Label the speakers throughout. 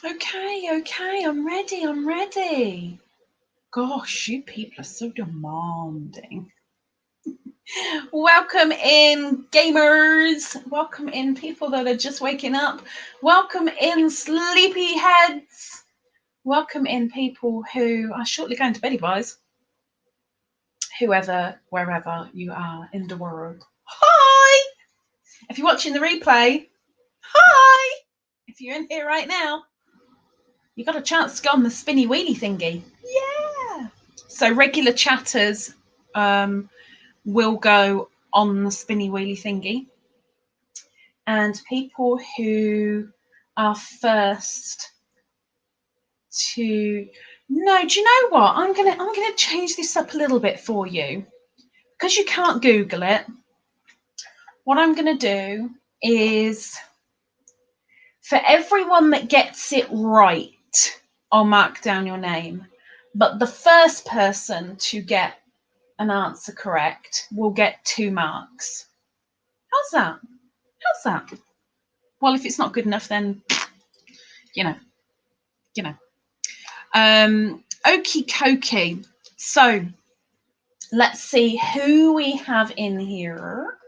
Speaker 1: Okay, I'm ready. Gosh, you people are so demanding. Welcome in, gamers. Welcome in, people that are just waking up. Welcome in, sleepy heads. Welcome in, people who are shortly going to beddy boys. Whoever, wherever you are in the world. Hi! If you're watching the replay, hi! If you're in here right now, you got a chance to go on the spinny wheelie thingy. Yeah! So regular chatters will go on the spinny wheelie thingy, and people who are first to no, do you know what? I'm gonna change this up a little bit for you because you can't Google it. What I'm gonna do is, for everyone that gets it right, I'll mark down your name, but the first person to get an answer correct will get 2 marks. How's that? Well, if it's not good enough, then you know. Okie dokie. So let's see who we have in here.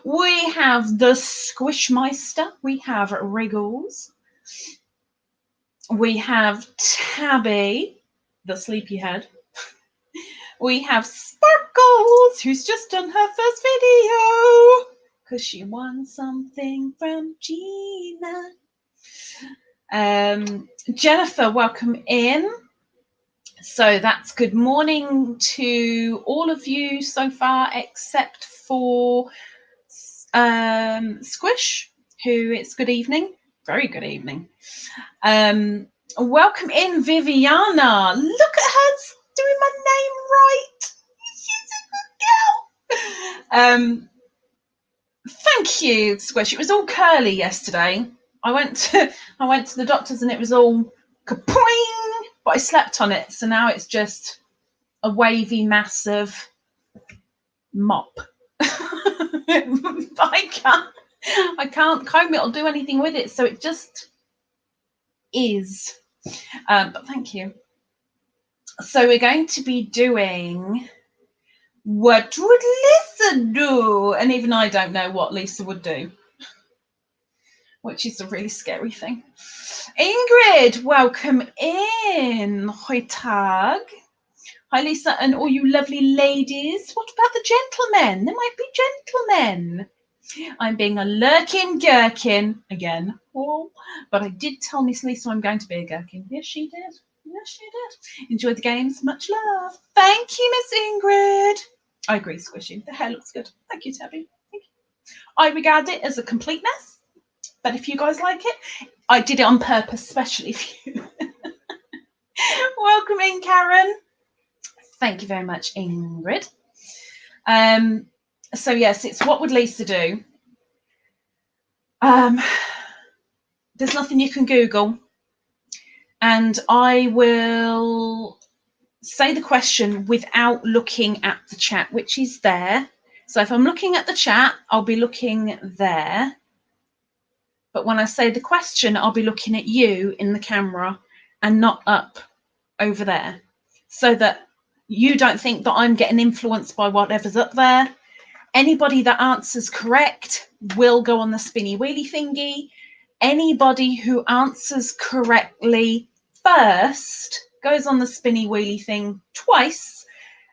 Speaker 1: We have the Squishmeister. We have Wriggles. We have Tabby, the sleepyhead. We have Sparkles, who's just done her first video because she won something from Gina. Jennifer, welcome in. So that's good morning to all of you so far, except for Squish, who it's good evening. Very good evening. Welcome in, Viviana. Look at her doing my name right. She's a good girl. Thank you, Squish. It was all curly yesterday. I went to the doctor's and it was all kapoing, but I slept on it, so now it's just a wavy mass of mop. I can't comb it or do anything with it, so it just is. But thank you. So we're going to be doing What Would Lisa Do? And even I don't know what Lisa would do, which is a really scary thing. Ingrid, welcome in. Hoi Tag. Hi, Lisa, and all you lovely ladies. What about the gentlemen? There might be gentlemen. I'm being a lurking gherkin again. Oh, but I did tell Miss Lisa I'm going to be a gherkin. Yes, she did. Enjoy the games. Much love. Thank you, Miss Ingrid. I agree, Squishy. The hair looks good. Thank you, Tabby. Thank you. I regard it as a complete mess, but if you guys like it, I did it on purpose, especially for you. Welcome in, Karen. Thank you very much, Ingrid. So yes, it's What Would Lisa Do? There's nothing you can Google, and I will say the question without looking at the chat, which is there. So if I'm looking at the chat, I'll be looking there. But when I say the question, I'll be looking at you in the camera and not up over there, so that you don't think that I'm getting influenced by whatever's up there. Anybody that answers correct will go on the spinny wheelie thingy. Anybody who answers correctly first goes on the spinny wheelie thing twice,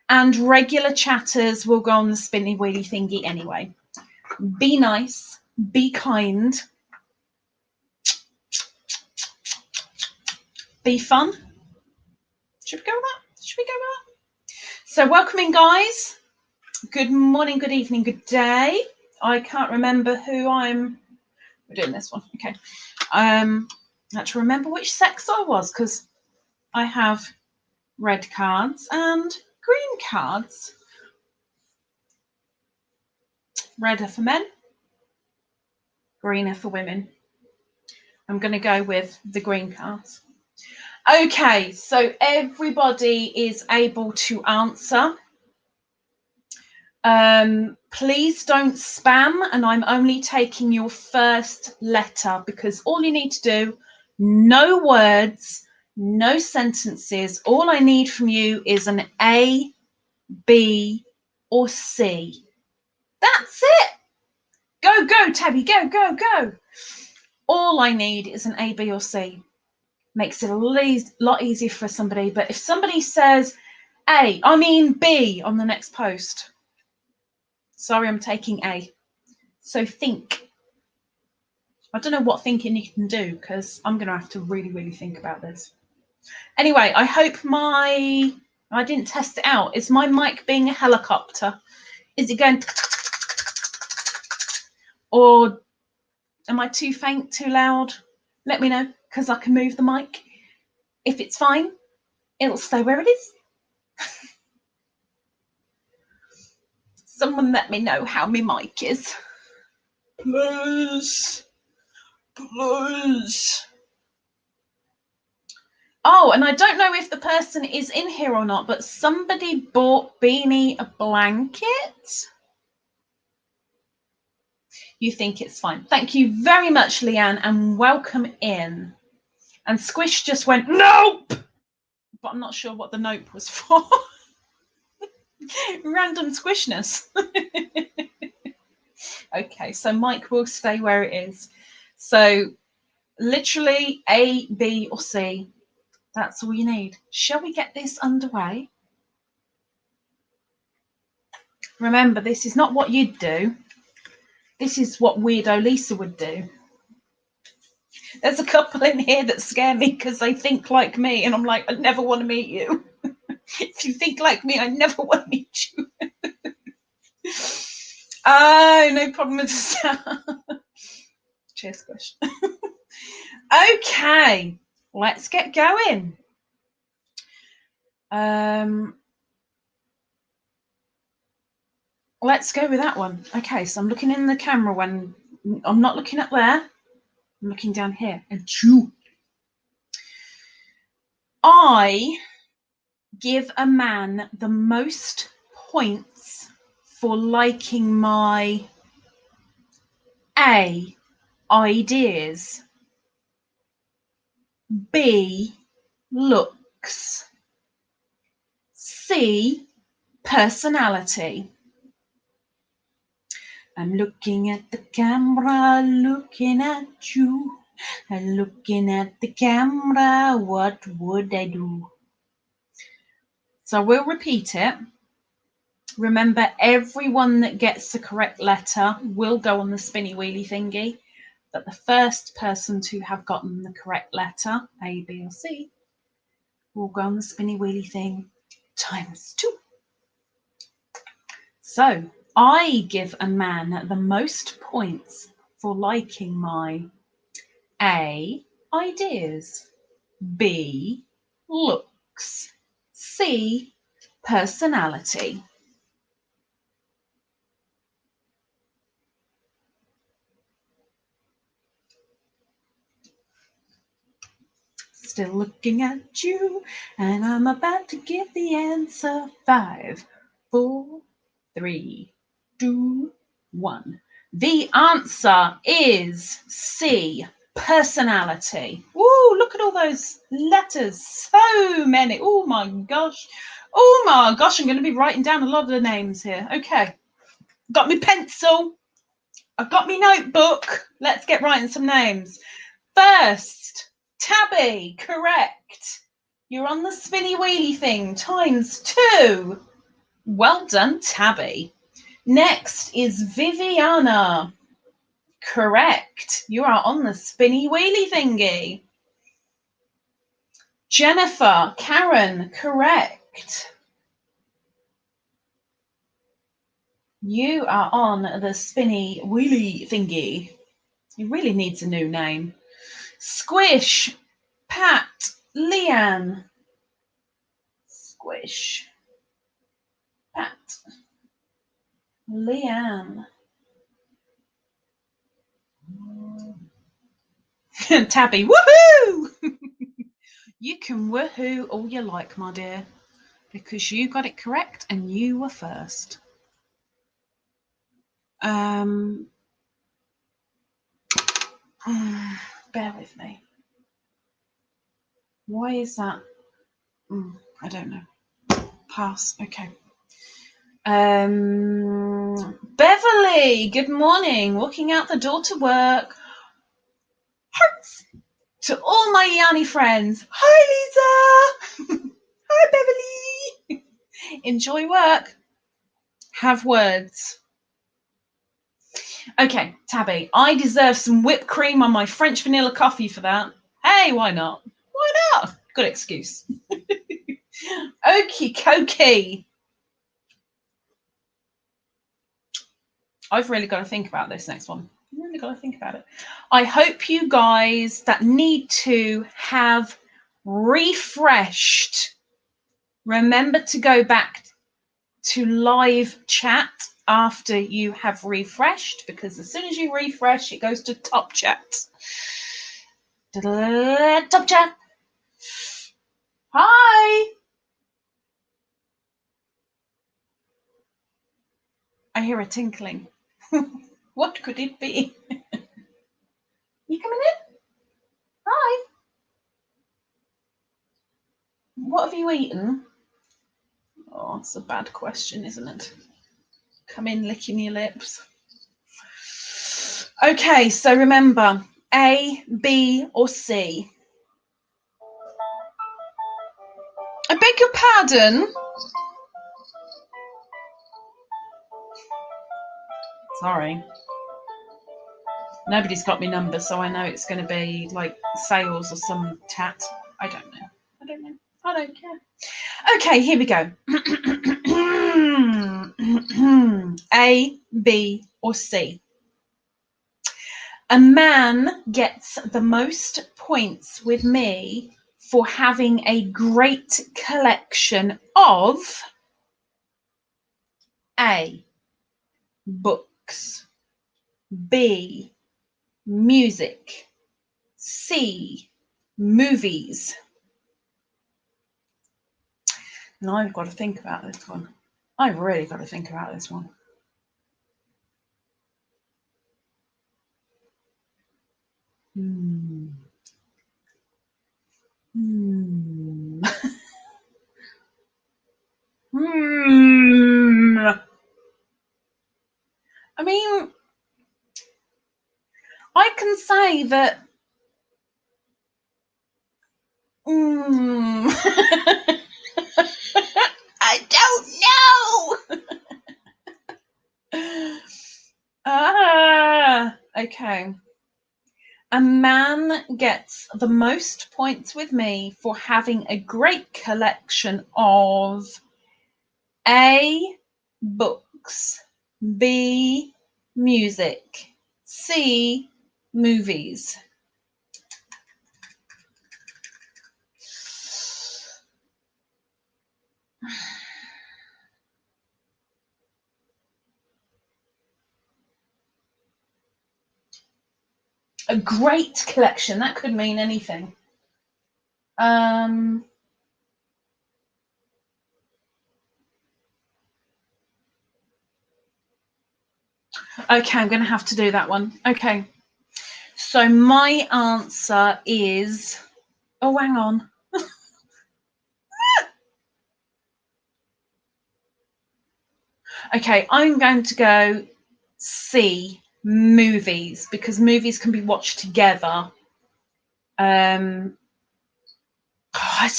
Speaker 1: and regular chatters will go on the spinny wheelie thingy anyway. Be nice, be kind, be fun. Should we go with that? So welcome in, guys. Good morning, good evening, good day. I can't remember who we're doing this one. Okay. I had to remember which sex I was, because I have red cards and green cards. Red are for men, green are for women. I'm going to go with the green cards. Okay, so everybody is able to answer. Please don't spam, and I'm only taking your first letter because all you need to do, no words, no sentences. All I need from you is an A, B, or C. That's it. Go, go, Tabby, go, go, go. All I need is an A, B, or C. Makes it a lot easier for somebody. But if somebody says B on the next post, sorry, I'm taking A. So think. I don't know what thinking you can do because I'm going to have to really, really think about this. Anyway, I hope I didn't test it out. Is my mic being a helicopter? Is it going or am I too faint, too loud? Let me know because I can move the mic. If it's fine, it'll stay where it is. Someone let me know how my mic is. Please. Please. Oh, and I don't know if the person is in here or not, but somebody bought Beanie a blanket. You think it's fine. Thank you very much, Leanne, and welcome in. And Squish just went, nope! But I'm not sure what the nope was for. Random squishness. Okay, so Mike will stay where it is. So literally A, B, or C. That's all you need. Shall we get this underway? Remember, this is not what you'd do. This is what Weirdo Lisa would do. There's a couple in here that scare me because they think like me, and I'm like, I never want to meet you. If you think like me, I never want to meet you. Oh, no problem with that. Cheers, Squish. Okay, let's get going. Let's go with that one. Okay, so I'm looking in the camera when I'm not looking up there. I'm looking down here. And choo. I give a man the most points for liking my A, ideas, B, looks, C, personality. I'm looking at the camera, looking at you, and looking at the camera, what would I do? So we'll repeat it. Remember, everyone that gets the correct letter will go on the spinny wheelie thingy, but the first person to have gotten the correct letter, A, B, or C, will go on the spinny wheelie thing times 2. So I give a man the most points for liking my A, ideas, B, looks, C, personality. Still looking at you, and I'm about to give the answer. 5, 4, 3, 2, 1. The answer is C, personality. Ooh, look at all those letters. So many. Oh my gosh. Oh my gosh, I'm going to be writing down a lot of the names here. Okay. Got my pencil. I've got my notebook. Let's get writing some names. First, Tabby, correct. You're on the spinny wheelie thing times 2. Well done, Tabby. Next is Viviana. Correct. You are on the spinny wheelie thingy. Jennifer, Karen, correct. You are on the spinny wheelie thingy. He really needs a new name. Squish, Pat, Leanne. Squish, Pat, Leanne. Tabby, woohoo! You can woohoo all you like, my dear, because you got it correct and you were first. Bear with me. Why is that? I don't know. Pass. Okay. Beverly, good morning. Walking out the door to work. Hearts to all my Yanni friends. Hi, Lisa. Hi, Beverly. Enjoy work. Have words. Okay, Tabby, I deserve some whipped cream on my French vanilla coffee for that. Hey, why not? Why not? Good excuse. Okie dokie. I've really got to think about this next one. I've really got to think about it. I hope you guys that need to have refreshed, remember to go back to live chat after you have refreshed, because as soon as you refresh, it goes to top chat. Top chat. Hi. I hear a tinkling. What could it be? You coming in? Hi. What have you eaten? Oh, it's a bad question, isn't it? Come in licking your lips. Okay, so remember, A, B, or C? I beg your pardon? Sorry. Nobody's got me number, so I know it's going to be like sales or some tat. I don't know. I don't care. Okay, here we go. A, B, or C? A man gets the most points with me for having a great collection of A, books, B, music, C, movies. And I've got to think about this one. I've really got to think about this one. I mean, I can say that. I don't know. Okay. A man gets the most points with me for having a great collection of A, books, B, music, C, movies. A great collection, that could mean anything. Okay, I'm going to have to do that one. Okay. So my answer is, oh, hang on. Okay, I'm going to go C, movies, because movies can be watched together. It's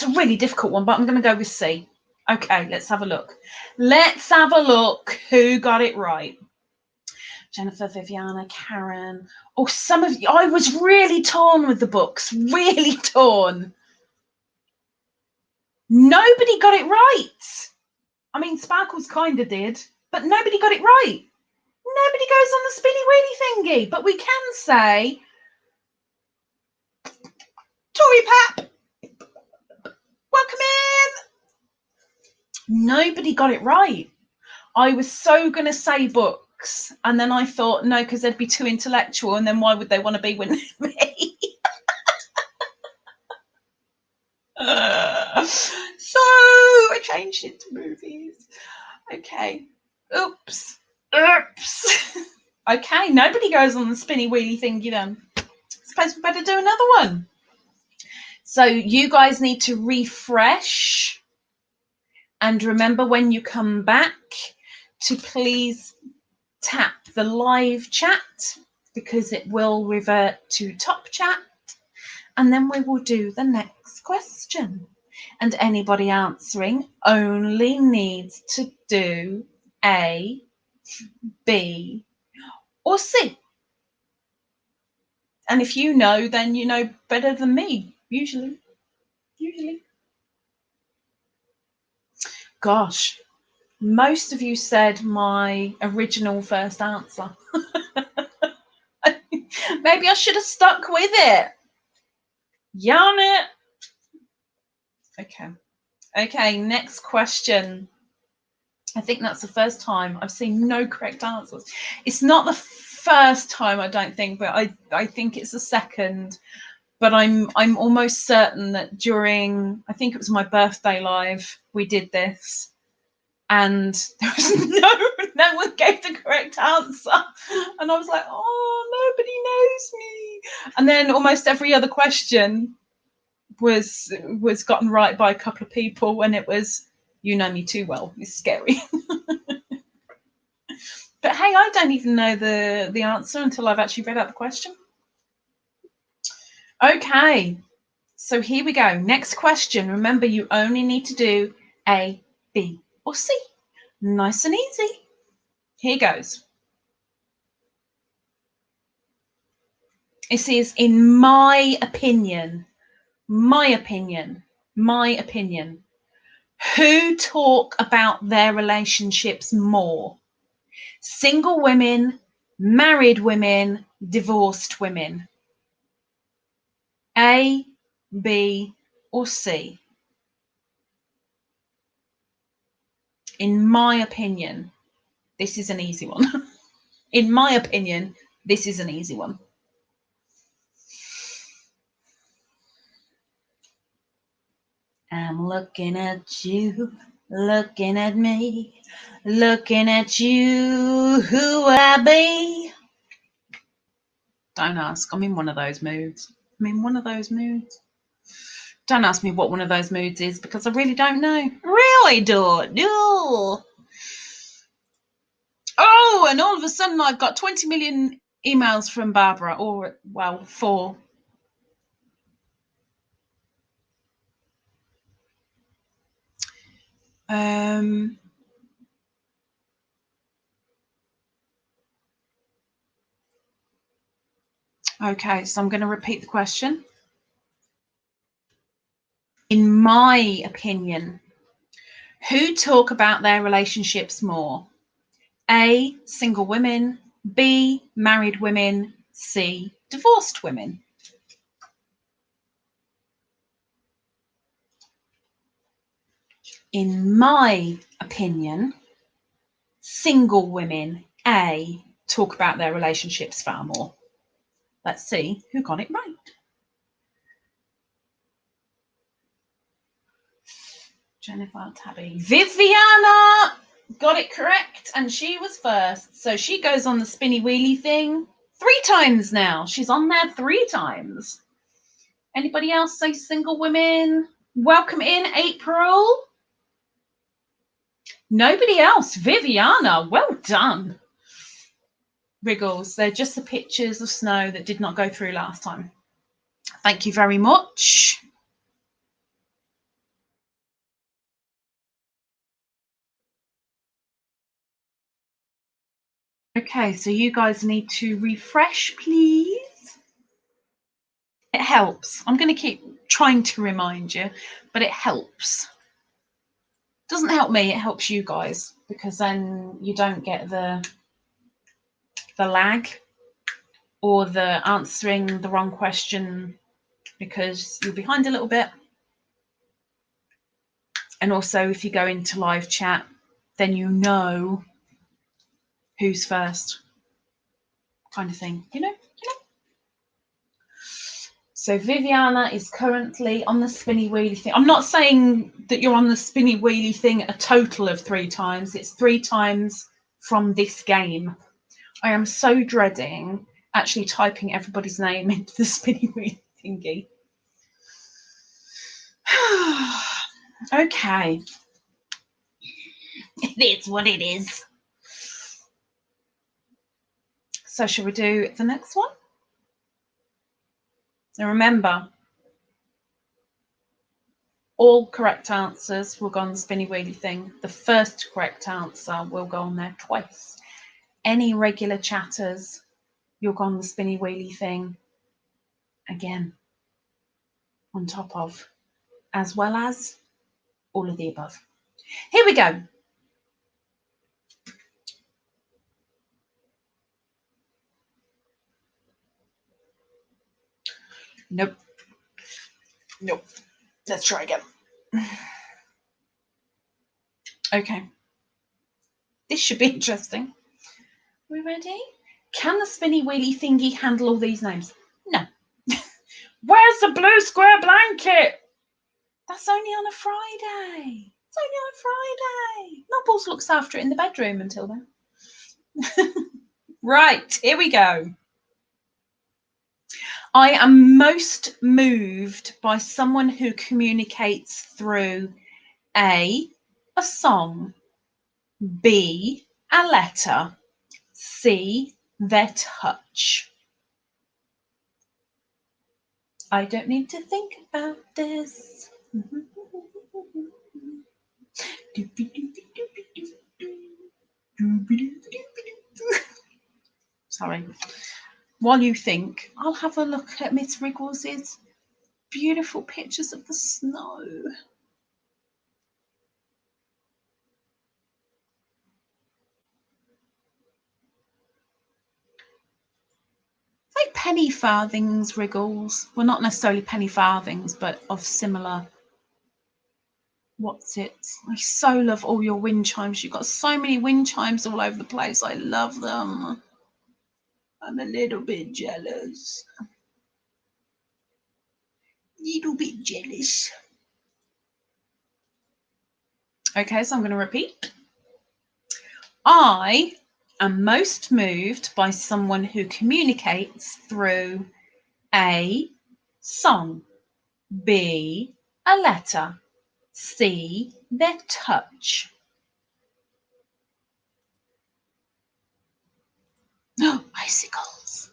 Speaker 1: a really difficult one, but I'm going to go with C. Okay, let's have a look. Let's have a look who got it right. Jennifer, Viviana, Karen. Oh, some of you. I was really torn with the books. Really torn. Nobody got it right. I mean, Sparkles kind of did, but nobody got it right. Nobody goes on the spinny wheelie thingy, but we can say Tory Pap, welcome in. Nobody got it right. I was so going to say books, and then I thought, no, because they'd be too intellectual, and then why would they want to be with me? So I changed it to movies. Okay. Oops. Oops. Okay, nobody goes on the spinny wheelie thing, you know. I suppose we better do another one. So you guys need to refresh. And remember when you come back to please tap the live chat because it will revert to top chat. And then we will do the next question. And anybody answering only needs to do A, B, or C. And if you know, then you know better than me, usually. Gosh, most of you said my original first answer. Maybe I should have stuck with it. Yarn it. Okay, next question. I think that's the first time I've seen no correct answers. It's not the first time, I don't think, but I think it's the second. But I'm almost certain that during, I think it was my birthday live, we did this. And there was no one gave the correct answer. And I was like, oh, nobody knows me. And then almost every other question was gotten right by a couple of people, and it was, you know me too well. It's scary. But hey, I don't even know the answer until I've actually read out the question. Okay, so here we go. Next question. Remember, you only need to do A, B, or C. Nice and easy. Here goes. It says, in my opinion, who talk about their relationships more? Single women, married women, divorced women. A, B, or C? In my opinion, this is an easy one. In my opinion, this is an easy one. I'm looking at you, looking at me, looking at you, who would I be? Don't ask. I'm in one of those moods. Don't ask me what one of those moods is because I really don't know. Really don't. No. Oh, and all of a sudden I've got 20 million emails from Barbara, or, well, 4. Okay, so I'm going to repeat the question. In my opinion, who talk about their relationships more? A, single women, B, married women, C, divorced women. In my opinion, single women, A, talk about their relationships far more. Let's see who got it right. Jennifer, Tabby, Viviana got it correct, and she was first. So she goes on the spinny wheelie thing 3 times now. She's on there 3 times. Anybody else say single women? Welcome in, April. Nobody else. Viviana, well done. Wriggles, they're just the pictures of snow that did not go through last time. Thank you very much. Okay, so you guys need to refresh, please. It helps. I'm going to keep trying to remind you, but it helps. Doesn't help me, it helps you guys, because then you don't get the lag or the answering the wrong question because you're behind a little bit. And also, if you go into live chat, then you know who's first, kind of thing, you know. So Viviana is currently on the spinny wheelie thing. I'm not saying that you're on the spinny wheelie thing a total of 3 times. It's 3 times from this game. I am so dreading actually typing everybody's name into the spinny wheel thingy. Okay. It is what it is. So shall we do the next one? Now remember, all correct answers will go on the spinny wheelie thing. The first correct answer will go on there twice. Any regular chatters, you'll go on the spinny wheelie thing again on top of, as well as all of the above. Here we go. Nope. Nope. Let's try again. Okay. This should be interesting. We ready? Can the spinny wheelie thingy handle all these names? No. Where's the blue square blanket? That's only on a Friday. It's only on a Friday. Nobbles looks after it in the bedroom until then. Right, here we go. I am most moved by someone who communicates through A, a song, B, a letter, C, their touch. I don't need to think about this. Sorry. While you think, I'll have a look at Miss Wriggles's beautiful pictures of the snow. Like penny farthings, Wriggles. Well, not necessarily penny farthings, but of similar. What's it? I so love all your wind chimes. You've got so many wind chimes all over the place. I love them. I'm a little bit jealous. Little bit jealous. Okay, so I'm going to repeat. I am most moved by someone who communicates through A, song, B, a letter, C, their touch. Oh, icicles.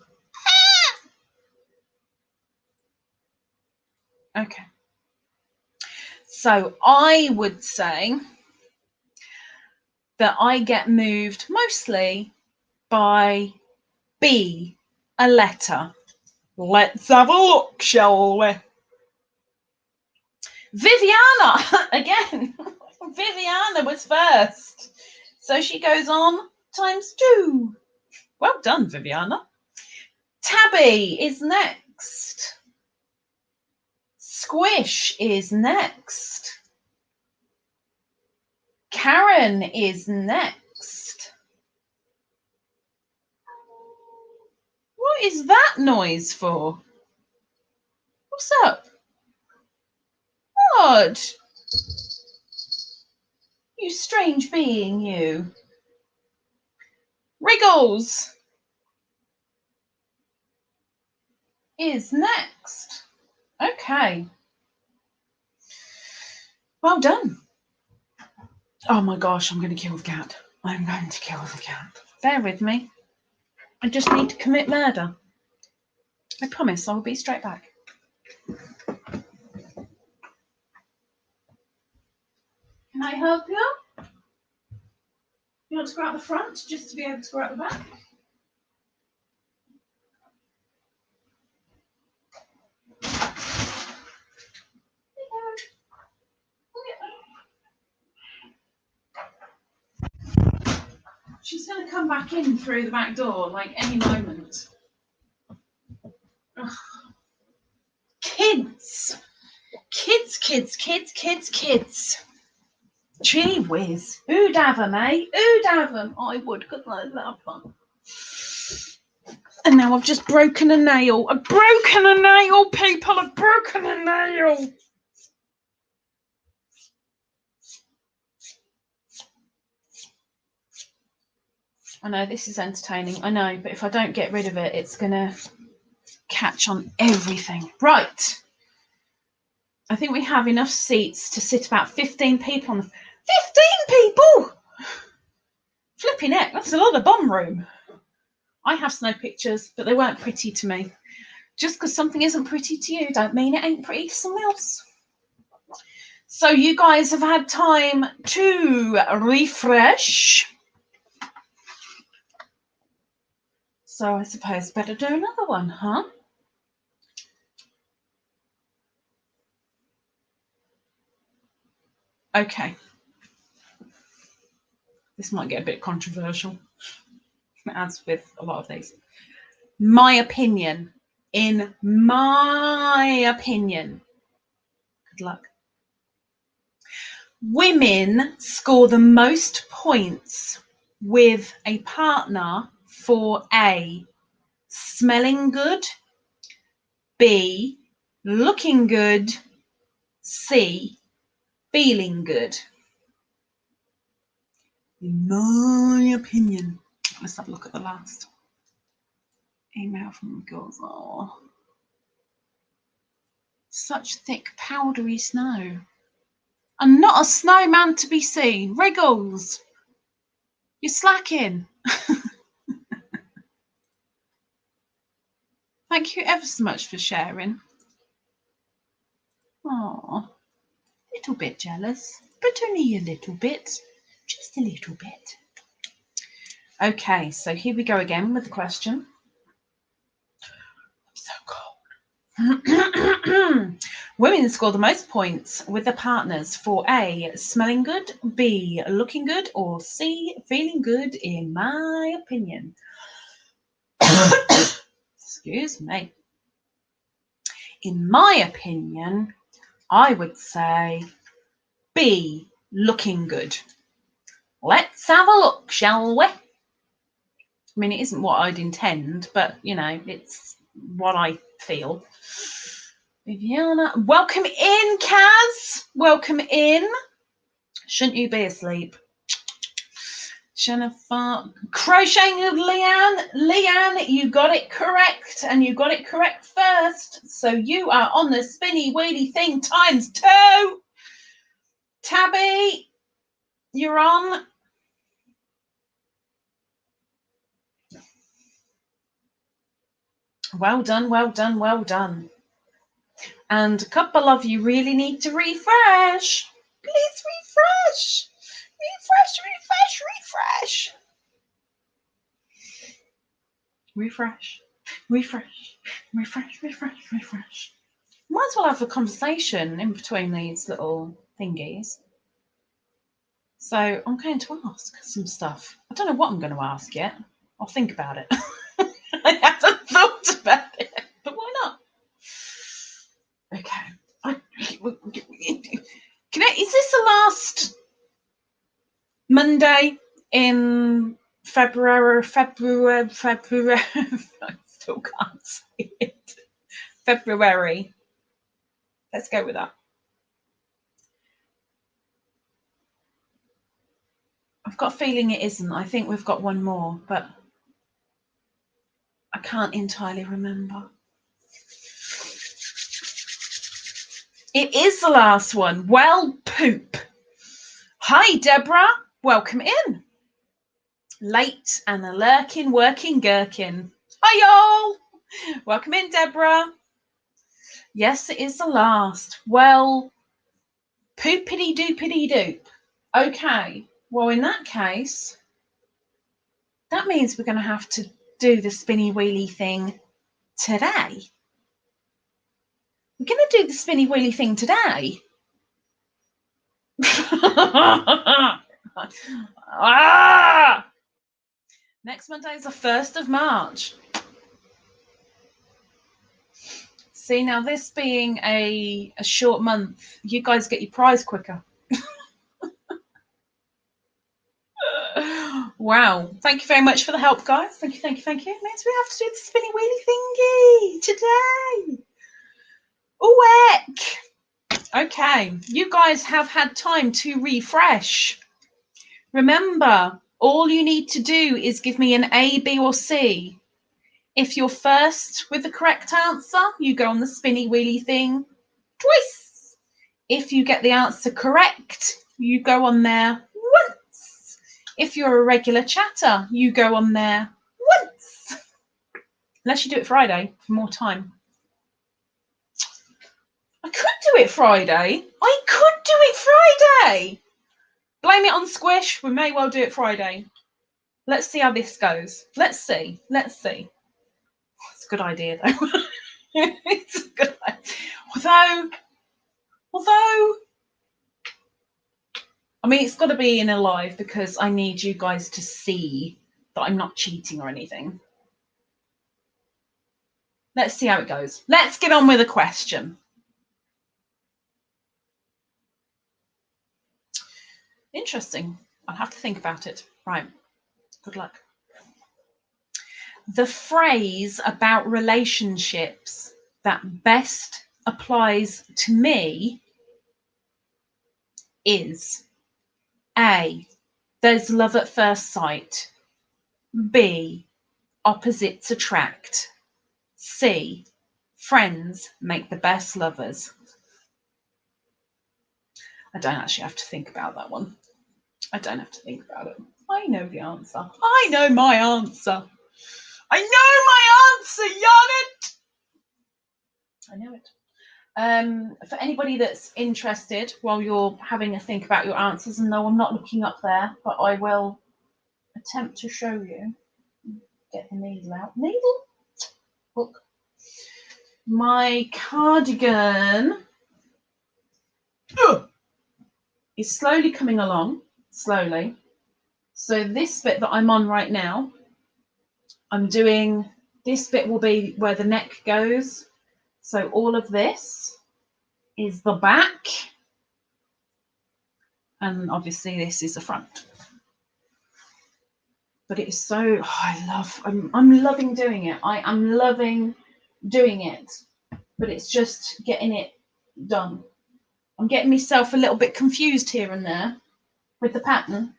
Speaker 1: Okay. So I would say that I get moved mostly by B, a letter. Let's have a look, shall we? Viviana, again. Viviana was first. So she goes on ×2. Well done, Viviana. Tabby is next. Squish is next. Karen is next. What is that noise for? What's up? What? You strange being, you. Wriggles is next. Okay. Well done. Oh my gosh, I'm going to kill the cat. I'm going to kill the cat. Bear with me. I just need to commit murder. I promise I'll be straight back. Can I help you? You want to go out the front just to be able to go out the back? She's going to come back in through the back door like any moment. Ugh. Kids. Kids. Gee whiz. Who'd have them, eh? Who'd have them? I would, because I love them. And now I've just broken a nail. I've broken a nail, people. I've broken a nail. I know this is entertaining. I know, but if I don't get rid of it, it's going to catch on everything. Right. I think we have enough seats to sit about 15 people on. 15 people! Flipping heck, that's a lot of bum room. I have snow pictures, but they weren't pretty to me. Just because something isn't pretty to you, don't mean it ain't pretty to someone else. So you guys have had time to refresh. So I suppose better do another one, huh? Okay. This might get a bit controversial, as with a lot of these. My opinion. In my opinion. Good luck. Women score the most points with a partner for A, smelling good, B, looking good, C, feeling good. In my opinion. Let's have a look at the last email from the girls. Oh, such thick, powdery snow. And not a snowman to be seen. Wriggles, you're slacking. Thank you ever so much for sharing. Oh, little bit jealous, but only a little bit. Just a little bit. Okay, so here we go again with the question. I'm so cold. Women score the most points with their partners for A, smelling good, B, looking good, or C, feeling good, in my opinion. Excuse me. In my opinion, I would say B, looking good. Let's have a look, shall we? I mean, it isn't what I'd intend, but, you know, it's what I feel. Viviana, welcome in, Kaz. Welcome in. Shouldn't you be asleep? Jennifer, crocheting with Leanne. Leanne, you got it correct, and you got it correct first. So you are on the spinny wheelie thing times 2. Tabby, you're on. Well done, well done, well done. And a couple of you really need to refresh. Please refresh. Refresh. Refresh. Might as well have a conversation in between these little thingies. So I'm going to ask some stuff. I don't know what I'm going to ask yet. I'll think about it. I haven't thought about it, but why not? Okay. Is this the last Monday in February? I still can't say it. February. Let's go with that. I've got a feeling it isn't. I think we've got one more, but I can't entirely remember. It is the last one. Well, poop. Hi, Deborah. Welcome in. Late and a lurking, working gherkin. Hi, y'all. Welcome in, Deborah. Yes, it is the last. Well, poopity doopity doop. Okay. Well, in that case, that means we're going to have to do the spinny wheelie thing today. We're going to do the spinny wheelie thing today. Next Monday is the 1st of March. See, now this being a short month, you guys get your prize quicker. Wow. Thank you very much for the help, guys. Thank you. It means we have to do the spinny wheelie thingy today. Ooh, heck. Okay. You guys have had time to refresh. Remember, All you need to do is give me an A, B, or C. If you're first with the correct answer, you go on the spinny wheelie thing twice. If you get the answer correct, you go on there once. If you're a regular chatter, you go on there once. Unless you do it Friday for more time. I could do it Friday. Blame it on Squish. We may well do it Friday. Let's see how this goes. Let's see. It's a good idea, though. It's a good idea. Although, I mean, it's got to be in a live because I need you guys to see that I'm not cheating or anything. Let's see how it goes. Let's get on with the question. Interesting. I'll have to think about it. Right. Good luck. The phrase about relationships that best applies to me is A, there's love at first sight. B, opposites attract. C, friends make the best lovers. I don't actually have to think about that one. I don't have to think about it. I know the answer. I know my answer. I know my answer, yarn it! I know it. For anybody that's interested, while you're having a think about your answers, and no, I'm not looking up there, but I will attempt to show you. Get the needle out. Needle? Hook. My cardigan is slowly coming along. Slowly. So this bit that I'm on right now, I'm doing, this bit will be where the neck goes. So all of this is the back. And obviously this is the front. But it is so, I'm loving doing it. I am loving doing it. But it's just getting it done. I'm getting myself a little bit confused here and there with the pattern.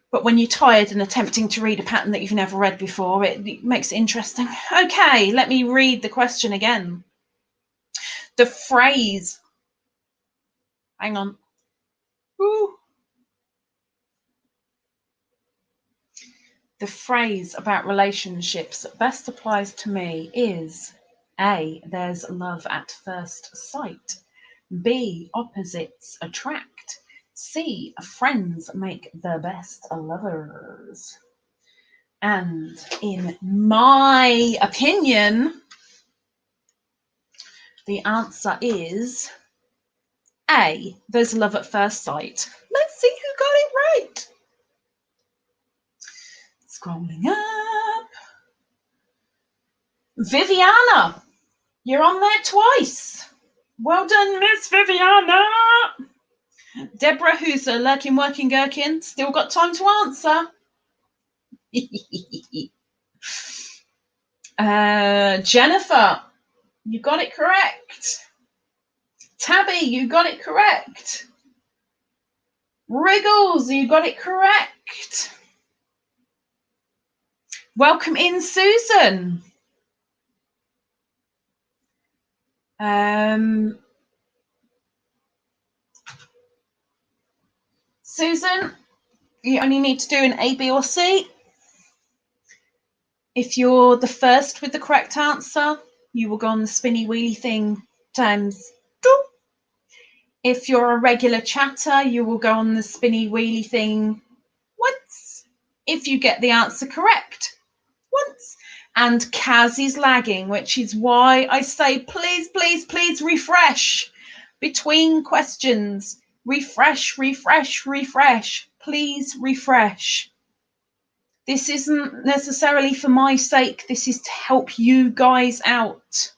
Speaker 1: But when you're tired and attempting to read a pattern that you've never read before, it makes it interesting. Okay, let me read the question again. The phrase, hang on. Ooh. The phrase about relationships that best applies to me is A, there's love at first sight. B, opposites attract. C, friends make the best lovers. And in my opinion, the answer is A, there's love at first sight. Let's see who got it right. Scrolling up. Viviana, you're on there twice. Well done, Miss Viviana. Deborah, who's a lurking, working gherkin, still got time to answer. Jennifer, you got it correct. Tabby, you got it correct. Wriggles, you got it correct. Welcome in, Susan. Susan, you only need to do an A, B, or C. If you're the first with the correct answer, you will go on the spinny wheelie thing times 2. If you're a regular chatter, you will go on the spinny wheelie thing once. If you get the answer correct, once. And Kaz is lagging, which is why I say please, please, please refresh between questions. Refresh, refresh, refresh. Please refresh. This isn't necessarily for my sake. This is to help you guys out.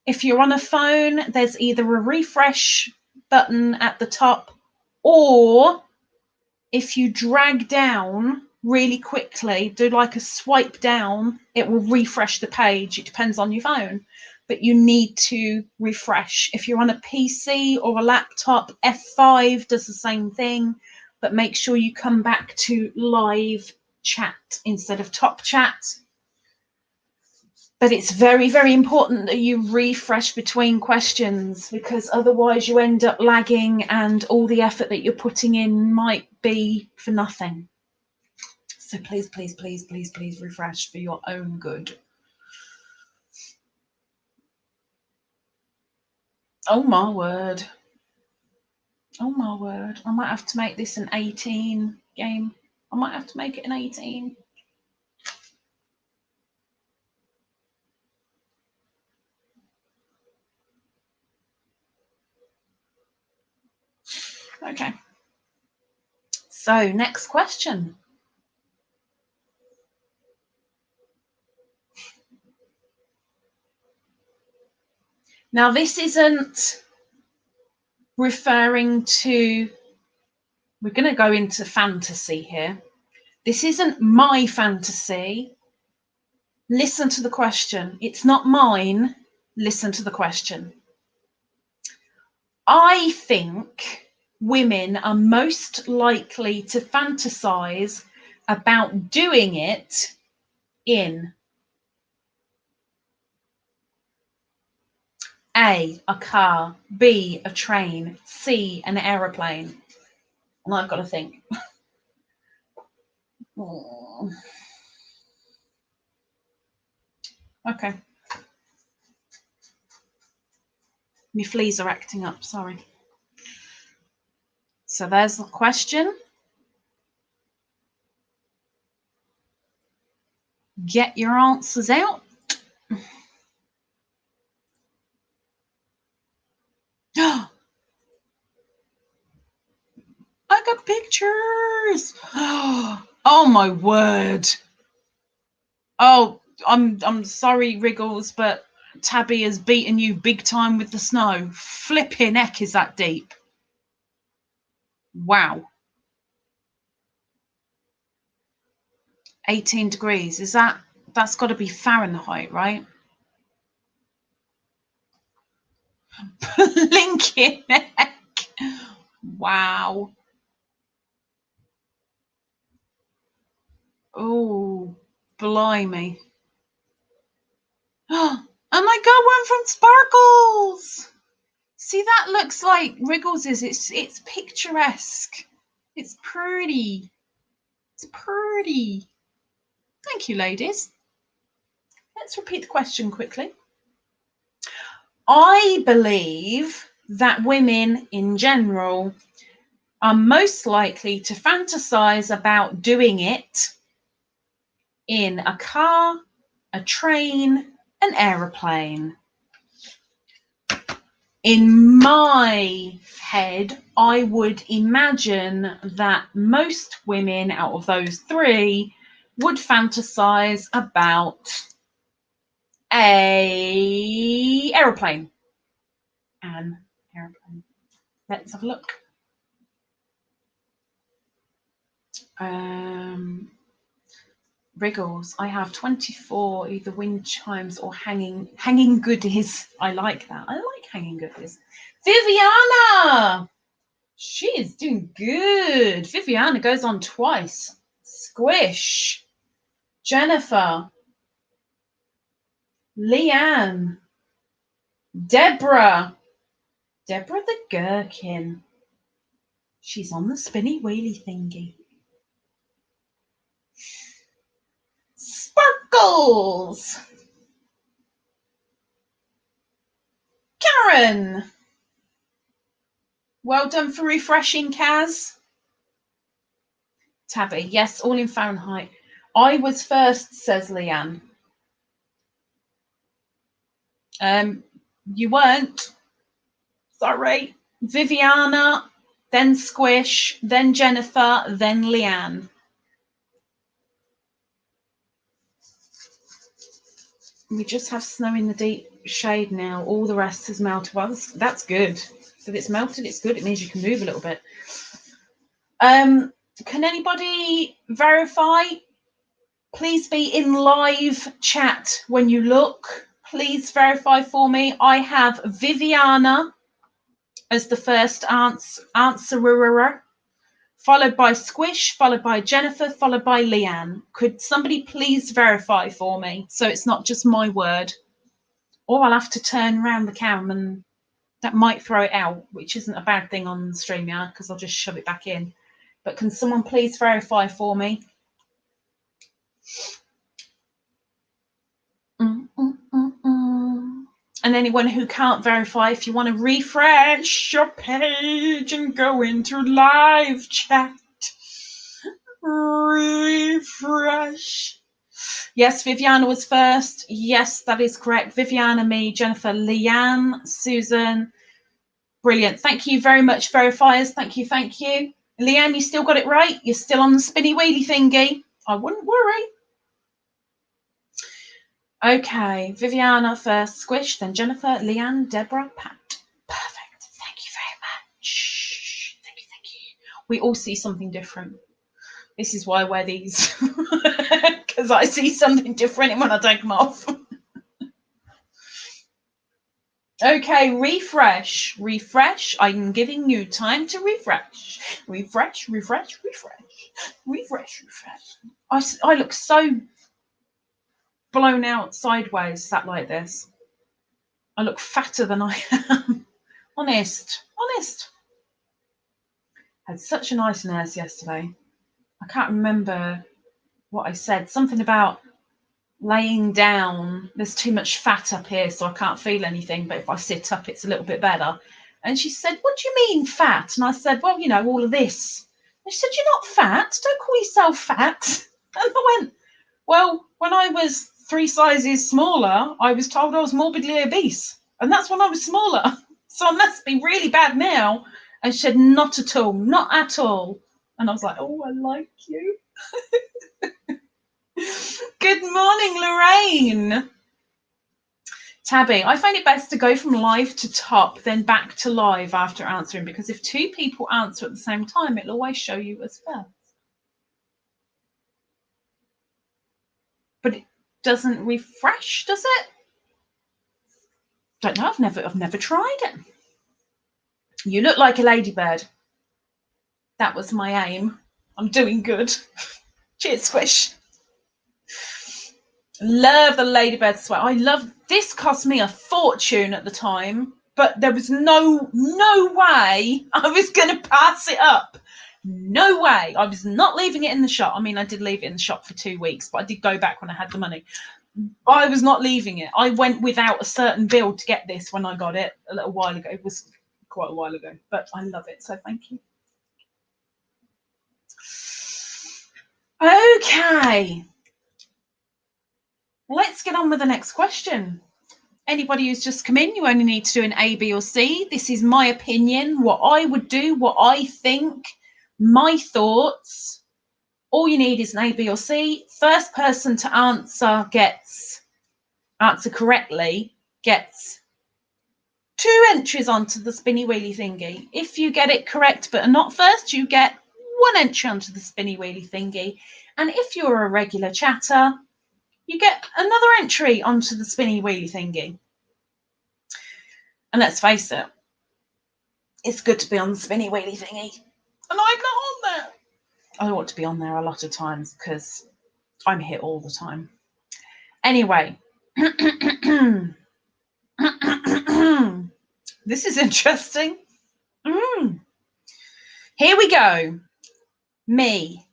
Speaker 1: If you're on a phone, there's either a refresh button at the top, or if you drag down really quickly, do like a swipe down, it will refresh the page. It depends on your phone, but you need to refresh. If you're on a PC or a laptop, F5 does the same thing. but make sure you come back to live chat instead of top chat. But it's very, very important that you refresh between questions, because otherwise you end up lagging and all the effort that you're putting in might be for nothing. So please, please, please, please, please refresh for your own good. Oh my word. Oh my word. I might have to make this an 18 game. I might have to make it an 18. Okay. So next question. Now this isn't referring to, we're going to go into fantasy here. This isn't my fantasy. Listen to the question. It's not mine. Listen to the question. I think women are most likely to fantasize about doing it in A, a car, B, a train, C, an aeroplane. And I've got to think. Okay. My fleas are acting up, sorry. So there's the question. Get your answers out. I got pictures. Oh my word. Oh, I'm sorry, Wriggles, but Tabby has beaten you big time with the snow. Flipping heck, is that deep? Wow. 18 degrees. Is that's got to be Fahrenheit, right? Blinking heck. Wow. Oh, blimey. Oh my God, one from Sparkles. See, that looks like Wriggles is. It's picturesque. It's pretty. It's pretty. Thank you, ladies. Let's repeat the question quickly. I believe that women in general are most likely to fantasize about doing it in a car, a train, an aeroplane. In my head, I would imagine that most women out of those three would fantasize about an aeroplane. An aeroplane. Let's have a look. Wriggles. I have 24 either wind chimes or hanging goodies. I like that. I like hanging goodies. Viviana! She is doing good. Viviana goes on twice. Squish. Jennifer. Leanne. Deborah. Deborah the Gherkin. She's on the spinny wheelie thingy. Sparkles. Karen. Well done for refreshing, Kaz. Tabby. Yes, all in Fahrenheit. I was first, says Leanne. You weren't. Sorry. Viviana, then Squish, then Jennifer, then Leanne. We just have snow in the deep shade now. All the rest has melted. Well, that's good. If it's melted, it's good. It means you can move a little bit. Can anybody verify? Please be in live chat when you look. Please verify for me. I have Viviana as the first answerer. followed by Squish, followed by Jennifer, followed by Leanne. Could somebody please verify for me so it's not just my word? Or I'll have to turn around the cam and that might throw it out, which isn't a bad thing on StreamYard because I'll just shove it back in. But can someone please verify for me? And anyone who can't verify, if you want to refresh your page and go into live chat, refresh. Yes, Viviana was first. Yes, that is correct. Viviana, me, Jennifer, Leanne, Susan. Brilliant. Thank you very much, verifiers. Thank you, thank you. Leanne, you still got it right. You're still on the spinny wheelie thingy. I wouldn't worry. Okay, Viviana first, Squish, then Jennifer, Leanne, Deborah, Pat. Perfect. Thank you very much. Thank you, thank you. We all see something different. This is why I wear these, because I see something different when I take them off. Okay, refresh. Refresh. I'm giving you time to refresh. Refresh, refresh, refresh. Refresh, refresh. I look so blown out sideways sat like this. I look fatter than I am. Honest. Had such a nice nurse yesterday. I can't remember what I said. Something about laying down. There's too much fat up here, so I can't feel anything. But if I sit up, it's a little bit better. And she said, "What do you mean fat?" And I said, "Well, you know, all of this." And she said, "You're not fat. Don't call yourself fat." And I went, "Well, when I was 3 sizes smaller, I was told I was morbidly obese. And that's when I was smaller. So I must be really bad now." And she said, "Not at all, not at all." And I was like, "Oh, I like you." Good morning, Lorraine. Tabby, I find it best to go from live to top, then back to live after answering, because if 2 people answer at the same time, it'll always show you as first. But it doesn't refresh, does it? Don't know. I've never tried it. You look like a ladybird. That was my aim. I'm doing good. Cheers, Squish. Love the ladybird sweat. I love this. Cost me a fortune at the time, but there was no way I was going to pass it up. No way. I was not leaving it in the shop. I mean, I did leave it in the shop for 2 weeks, but I did go back when I had the money. I was not leaving it. I went without a certain bill to get this when I got it a little while ago. It was quite a while ago, but I love it. So thank you. Okay. Let's get on with the next question. Anybody who's just come in, you only need to do an A, B, or C. This is my opinion, what I would do, what I think, my thoughts. All you need is an A, B, or C. First person to answer correctly gets 2 entries onto the spinny wheelie thingy. If you get it correct but are not first, you get 1 entry onto the spinny wheelie thingy. And if you're a regular chatter, you get another entry onto the spinny wheelie thingy. And let's face it, it's good to be on the spinny wheelie thingy. And I'm not on there. I ought to be on there a lot of times because I'm hit all the time. Anyway. This is interesting. Here we go. Me.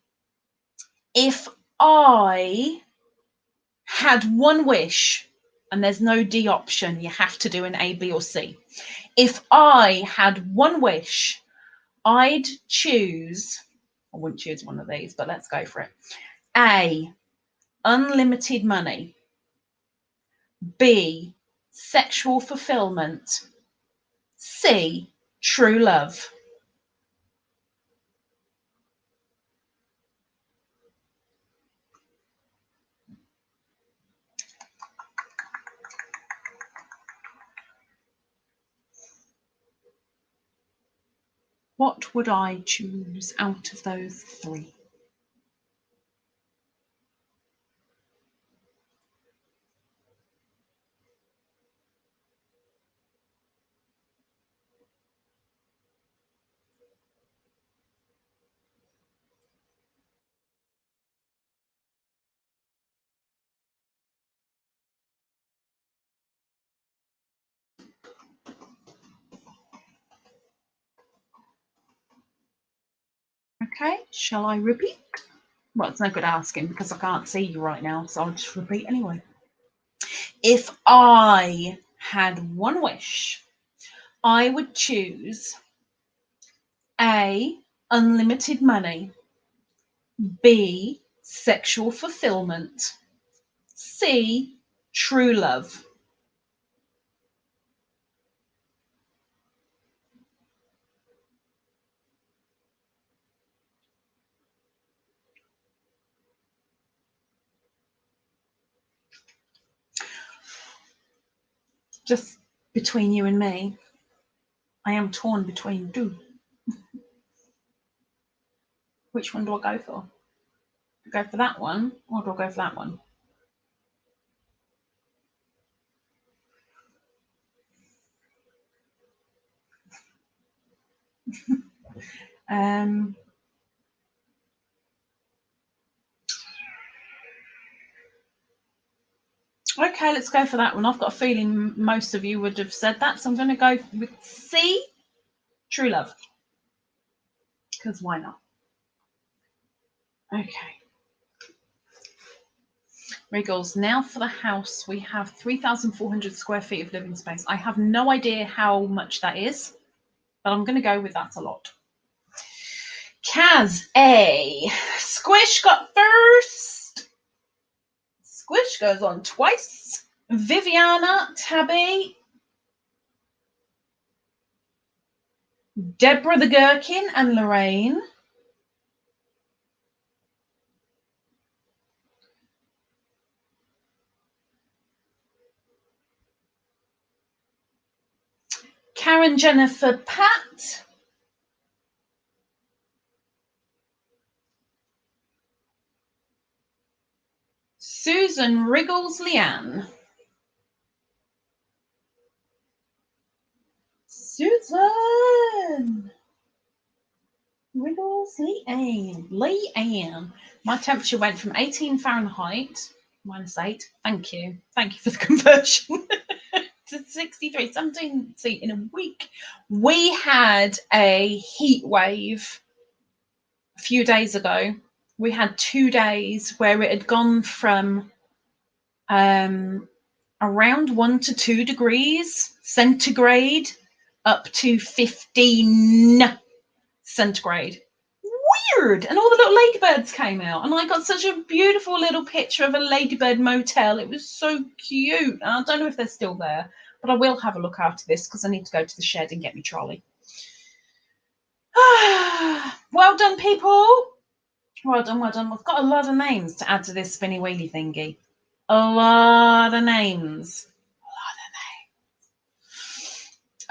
Speaker 1: If I had 1 wish, and there's no D option, you have to do an A, B, or C. If I had 1 wish, I'd choose, I wouldn't choose one of these, but let's go for it. A, unlimited money. B, sexual fulfillment. C, true love. What would I choose out of those 3? Okay, shall I repeat? Well, it's no good asking because I can't see you right now, so I'll just repeat anyway. If I had one wish, I would choose A, unlimited money, B, sexual fulfillment, C, true love. Just between you and me, I am torn between two. Which one do I go for? Do I go for that one or do I go for that one? Um, okay, let's go for that one. I've got a feeling most of you would have said that, so I'm going to go with C, true love. Because why not? Okay. Regals, now for the house. We have 3,400 square feet of living space. I have no idea how much that is, but I'm going to go with that a lot. Kaz A. Squish got first. Squish goes on twice. Viviana, Tabby, Deborah the Gherkin, and Lorraine. Karen, Jennifer, Pat. Susan, Wriggles, Leanne. Susan! Wriggles, Leanne. My temperature went from 18 Fahrenheit, -8. Thank you. Thank you for the conversion. To 63, 17 in a week. We had a heat wave a few days ago. We had 2 days where it had gone from around 1 to 2 degrees centigrade up to 15 centigrade. Weird. And all the little ladybirds came out, and I got such a beautiful little picture of a ladybird motel. It was so cute. And I don't know if they're still there, but I will have a look after this because I need to go to the shed and get my trolley. Well done, people. Well done, well done. We've got a lot of names to add to this spinny wheelie thingy. A lot of names.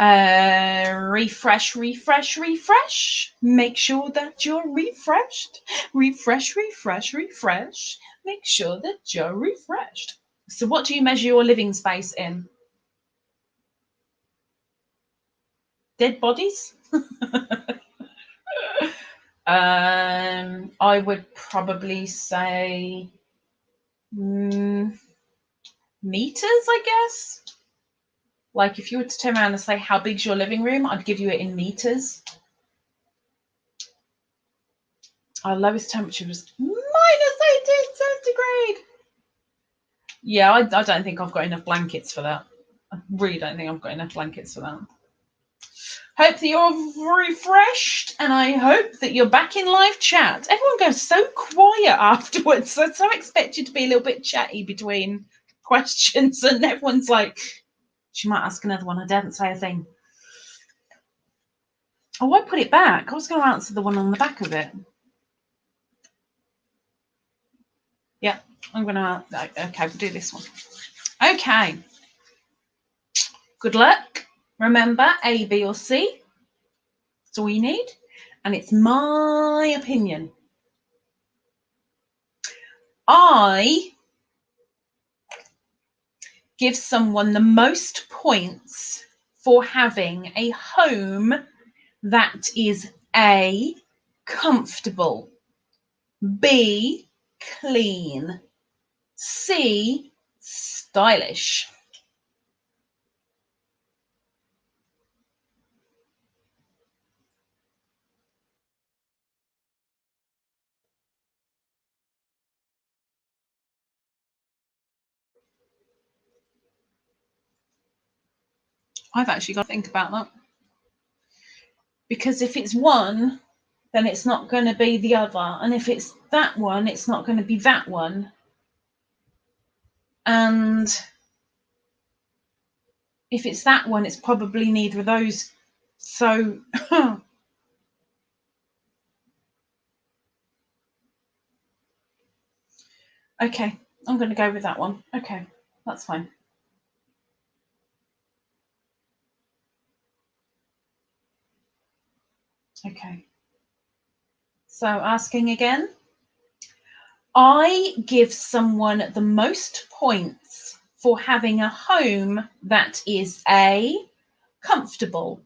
Speaker 1: Refresh, refresh, refresh. Make sure that you're refreshed. Refresh, refresh, refresh. Make sure that you're refreshed. So what do you measure your living space in? Dead bodies? I would probably say meters, I guess. Like if you were to turn around and say, how big's your living room? I'd give you it in meters. Our lowest temperature was -18 centigrade. Yeah, I don't think I've got enough blankets for that. I really don't think I've got enough blankets for that. Hope that you're refreshed, and I hope that you're back in live chat. Everyone goes so quiet afterwards. I so expect you to be a little bit chatty between questions, and everyone's like, she might ask another one. I didn't say a thing. Oh, I put it back. I was going to answer the one on the back of it. Yeah, I'm going to. Okay, we'll do this one. Okay. Good luck. Remember, A, B, or C. That's all you need. And it's my opinion. I give someone the most points for having a home that is A, comfortable, B, clean, C, stylish. I've actually got to think about that. Because if it's one, then it's not going to be the other. And if it's that one, it's not going to be that one. And if it's that one, it's probably neither of those. So, okay, I'm going to go with that one. Okay, that's fine. Okay. So, asking again. I give someone the most points for having a home that is A, comfortable,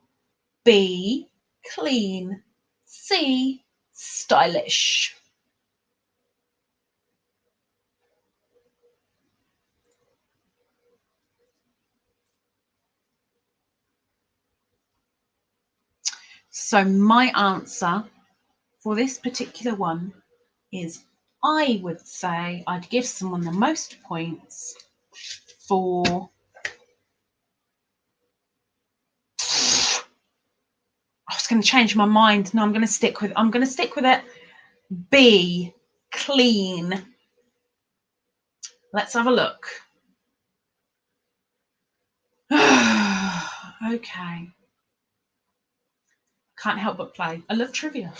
Speaker 1: B, clean, C, stylish. So my answer for this particular one is I would say I'd give someone the most points for I was going to change my mind. No, I'm going to stick with it. B, clean. Let's have a look. Okay. Can't help but play. I love trivia.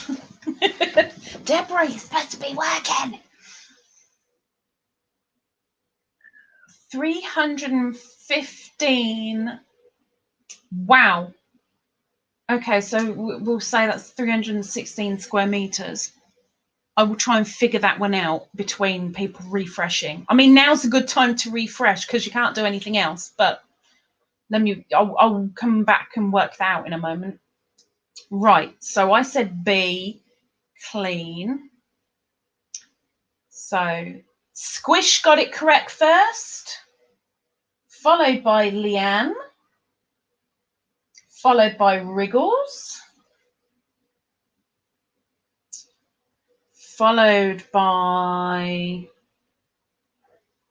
Speaker 1: Deborah, you're supposed to be working. 315. Wow. Okay, so we'll say that's 316 square meters. I will try and figure that one out between people refreshing. I mean, now's a good time to refresh because you can't do anything else, but I'll come back and work that out in a moment. Right, so I said B, clean. So Squish got it correct first, followed by Leanne, followed by Wriggles, followed by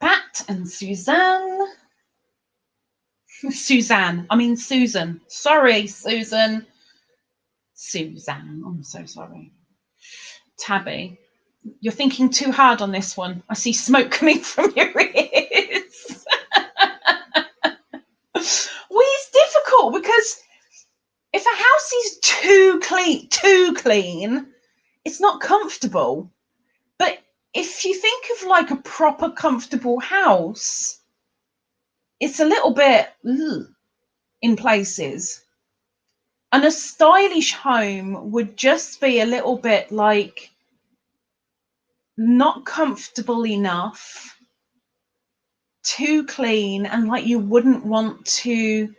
Speaker 1: Pat and Suzanne. Susan. Sorry, Susan. Suzanne, I'm so sorry. Tabby, you're thinking too hard on this one. I see smoke coming from your ears. Well, it's difficult because if a house is too clean, it's not comfortable. But if you think of like a proper comfortable house, it's a little bit in places. And a stylish home would just be a little bit like not comfortable enough, too clean, and like you wouldn't want to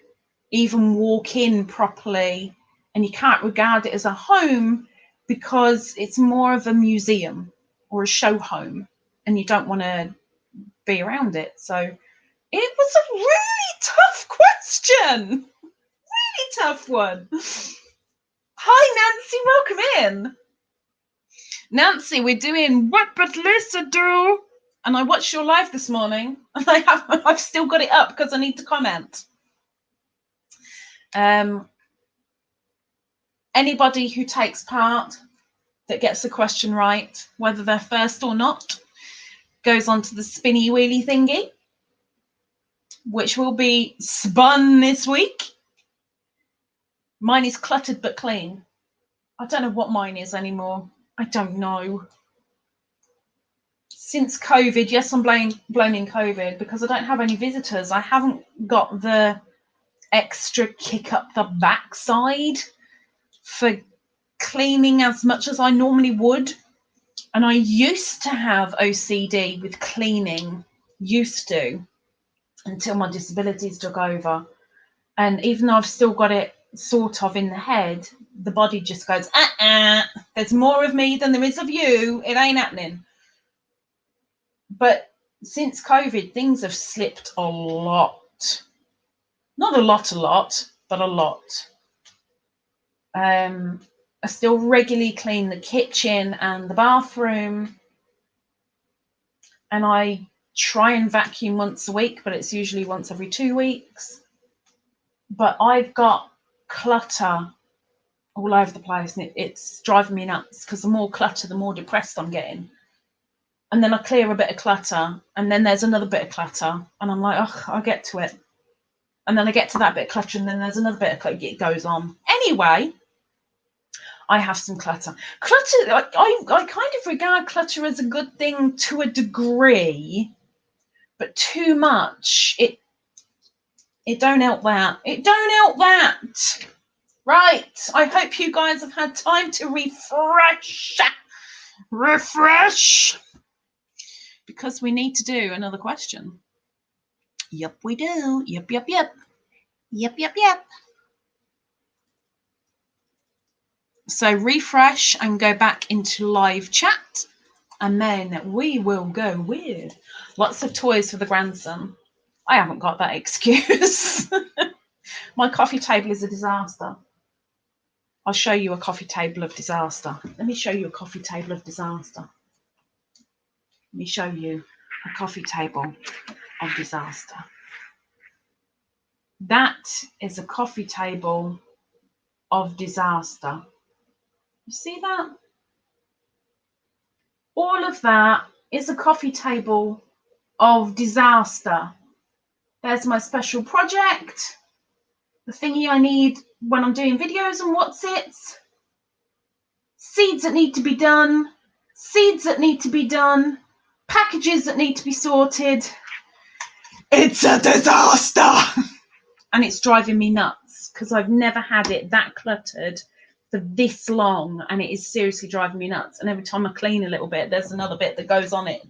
Speaker 1: even walk in properly, and you can't regard it as a home because it's more of a museum or a show home and you don't want to be around it. So it was a really tough question. Really tough one. Hi, Nancy, welcome in. Nancy, we're doing What But Lisa Do? And I watched your live this morning, and I've still got it up because I need to comment. Anybody who takes part that gets the question right, whether they're first or not, goes on to the spinny wheelie thingy, which will be spun this week. Mine is cluttered but clean. I don't know what mine is anymore. I don't know. Since COVID, yes, I'm blaming COVID because I don't have any visitors. I haven't got the extra kick up the backside for cleaning as much as I normally would. And I used to have OCD with cleaning, until my disabilities took over. And even though I've still got it sort of in the head, the body just goes, there's more of me than there is of you. It ain't happening. But since COVID, things have slipped a lot. Not a lot, but a lot. I still regularly clean the kitchen and the bathroom. And I try and vacuum once a week, but it's usually once every 2 weeks. but I've got clutter all over the place, and it's driving me nuts, because the more clutter, the more depressed I'm getting. And then I clear a bit of clutter, and then there's another bit of clutter, and I'm like, oh, I'll get to it. And then I get to that bit of clutter, and then there's another bit of clutter. It goes on. Anyway, I have some clutter. Clutter, I kind of regard clutter as a good thing to a degree, but too much, it don't help that. It don't help that. Right. I hope you guys have had time to refresh, because we need to do another question. Yep, we do. Yep. So refresh and go back into live chat, and then we will go with lots of toys for the grandson. I haven't got that excuse. My coffee table is a disaster. I'll show you a coffee table of disaster. Let me show you a coffee table of disaster. Let me show you a coffee table of disaster. That is a coffee table of disaster. You see that? All of that is a coffee table of disaster. There's my special project, the thingy I need when I'm doing videos and what's it. Seeds that need to be done, packages that need to be sorted. It's a disaster. And it's driving me nuts, because I've never had it that cluttered for this long, and it is seriously driving me nuts. And every time I clean a little bit, there's another bit that goes on it.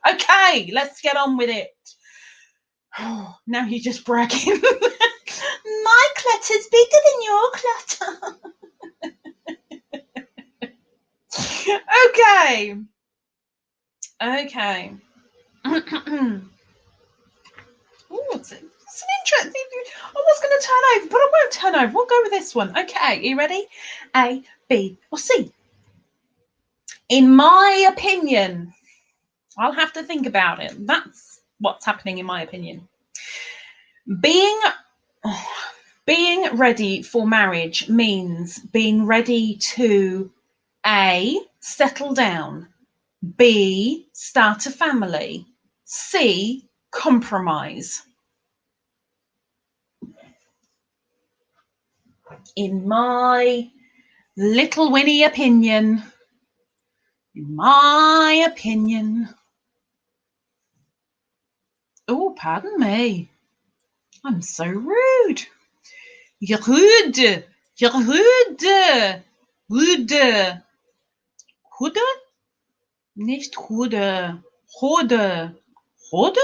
Speaker 1: Okay, let's get on with it. Oh, now you're just bragging. My clutter's bigger than your clutter. Okay. Oh, it's an interesting. I was going to turn over, but I won't turn over. We'll go with this one. Okay, are you ready? A, B, or C? In my opinion, I'll have to think about it. That's what's happening in my opinion. Being ready for marriage means being ready to A, settle down, B, start a family, C, compromise. In my little Winnie opinion, oh, pardon me, I'm so rude. You're rude. Rude. Nicht rude. Rode. Hodor.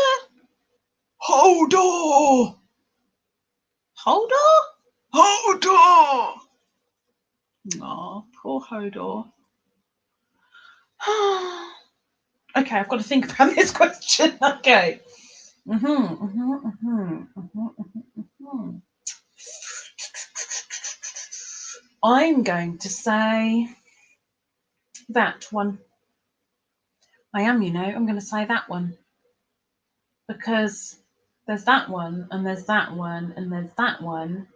Speaker 1: Oh, poor Hodor. Okay, I've got to think about this question. Okay. I'm going to say that one. I am, I'm going to say that one. Because there's that one, and there's that one, and there's that one.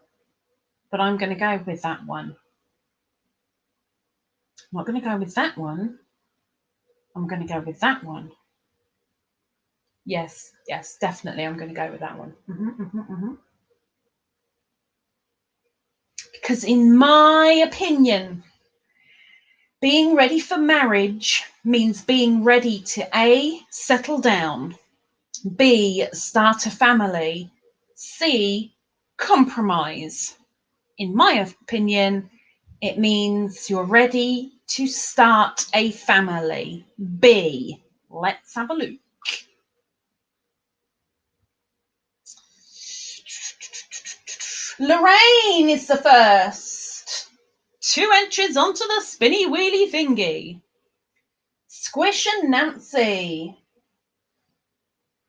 Speaker 1: But I'm going to go with that one. I'm not going to go with that one. I'm going to go with that one. Yes, definitely I'm going to go with that one. Because in my opinion, being ready for marriage means being ready to A, settle down, B, start a family, C, compromise. In my opinion, it means you're ready to start a family. B. Let's have a look. Lorraine is the first. 2 entries onto the spinny wheelie thingy. Squish and Nancy.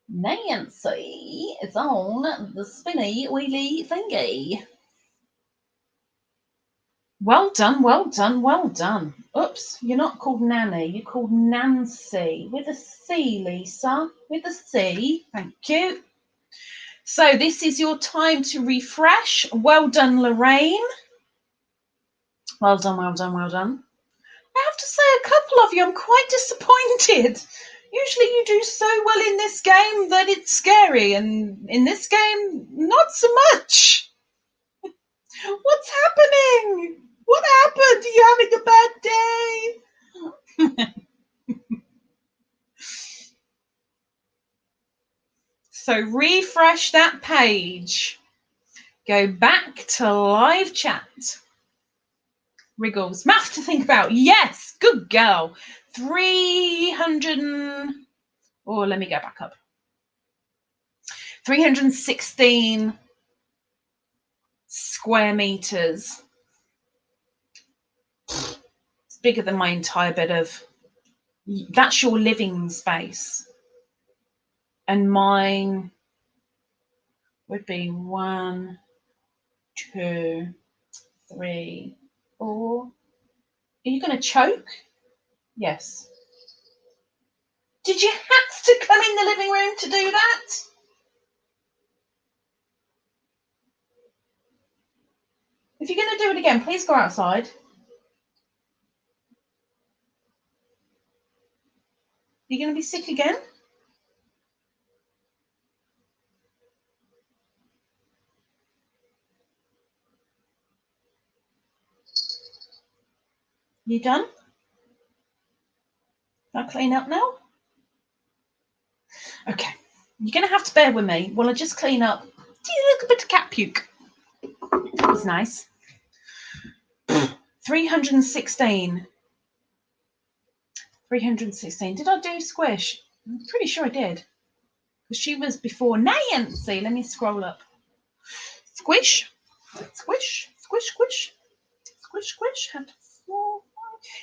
Speaker 1: Nancy is on the spinny wheelie thingy. Well done. Oops, you're not called Nanny, you're called Nancy. With a C, Lisa. With a C. Thank you. So this is your time to refresh. Well done, Lorraine. Well done, well done, well done. I have to say, a couple of you, I'm quite disappointed. Usually you do so well in this game that it's scary, and in this game, not so much. What's happening? What happened? Are you having a bad day? So refresh that page. Go back to live chat. Wriggles. Math to think about. Yes, good girl. 300. Oh, let me go back up. 316 square meters. It's bigger than my entire bit of. That's your living space. And mine would be 1, 2, 3, 4. Are you going to choke? Yes. Did you have to come in the living room to do that? If you're going to do it again, please go outside. You're going to be sick again? You done? I'll clean up now? Okay. You're going to have to bear with me while I just clean up. Do a little bit of cat puke. That was nice. 316. 316. Did I do Squish? I'm pretty sure I did. Because she was before Nancy. Let me scroll up. Squish. Squish. Squish, squish. Squish, squish.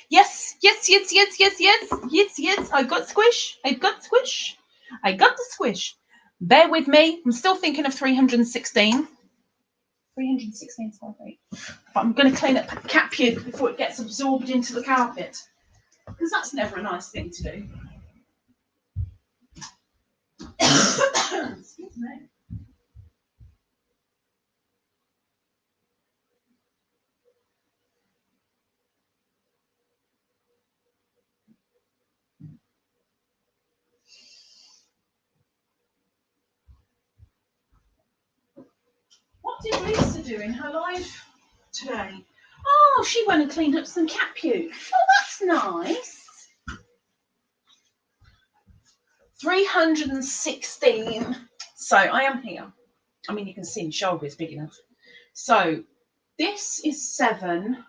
Speaker 1: Yes, yes, yes, yes, yes, yes. Yes, yes. I got Squish. I got Squish. I got the Squish. Bear with me. I'm still thinking of 316. 316 square feet. But I'm going to clean up cat puke before it gets absorbed into the carpet. Because that's never a nice thing to do. Excuse me. What did Lisa do in her life today? Oh, she went and cleaned up some cat puke. Oh, that's nice. 316. So I am here. I mean, you can see my shoulder is big enough. So this is 7.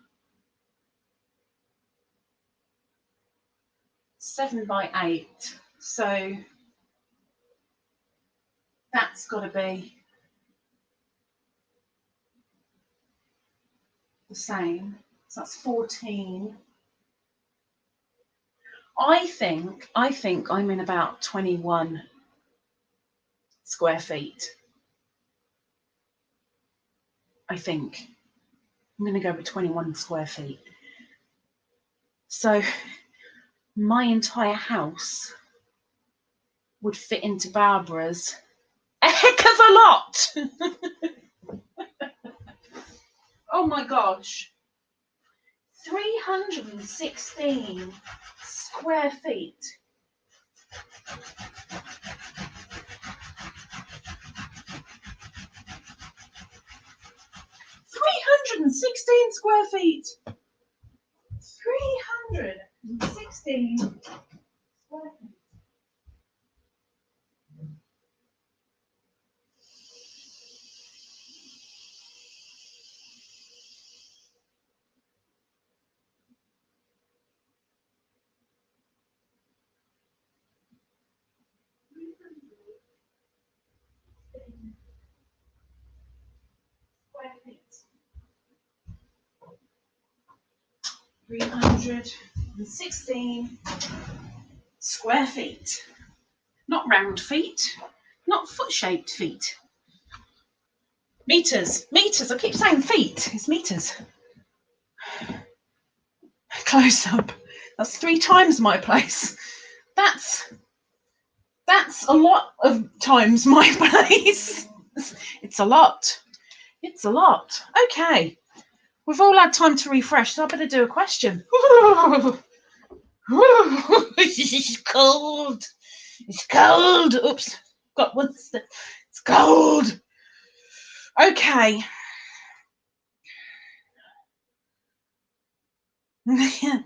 Speaker 1: 7 by 8. So that's got to be the same. So that's 14. I think I'm in about 21 square feet. I think I'm going to go with 21 square feet. So my entire house would fit into Barbara's a heck of a lot. Oh my gosh. 316 square feet. 316 square feet. 316 square feet. Square feet. 316 square feet. Not round feet, not foot-shaped feet. Meters, meters. I keep saying feet. It's meters. Close up. That's 3 times my place. That's a lot of times my place. It's a lot. It's a lot. Okay. We've all had time to refresh, so I better do a question. It's cold. It's cold. Oops. Got one. It's cold. Okay. Okay.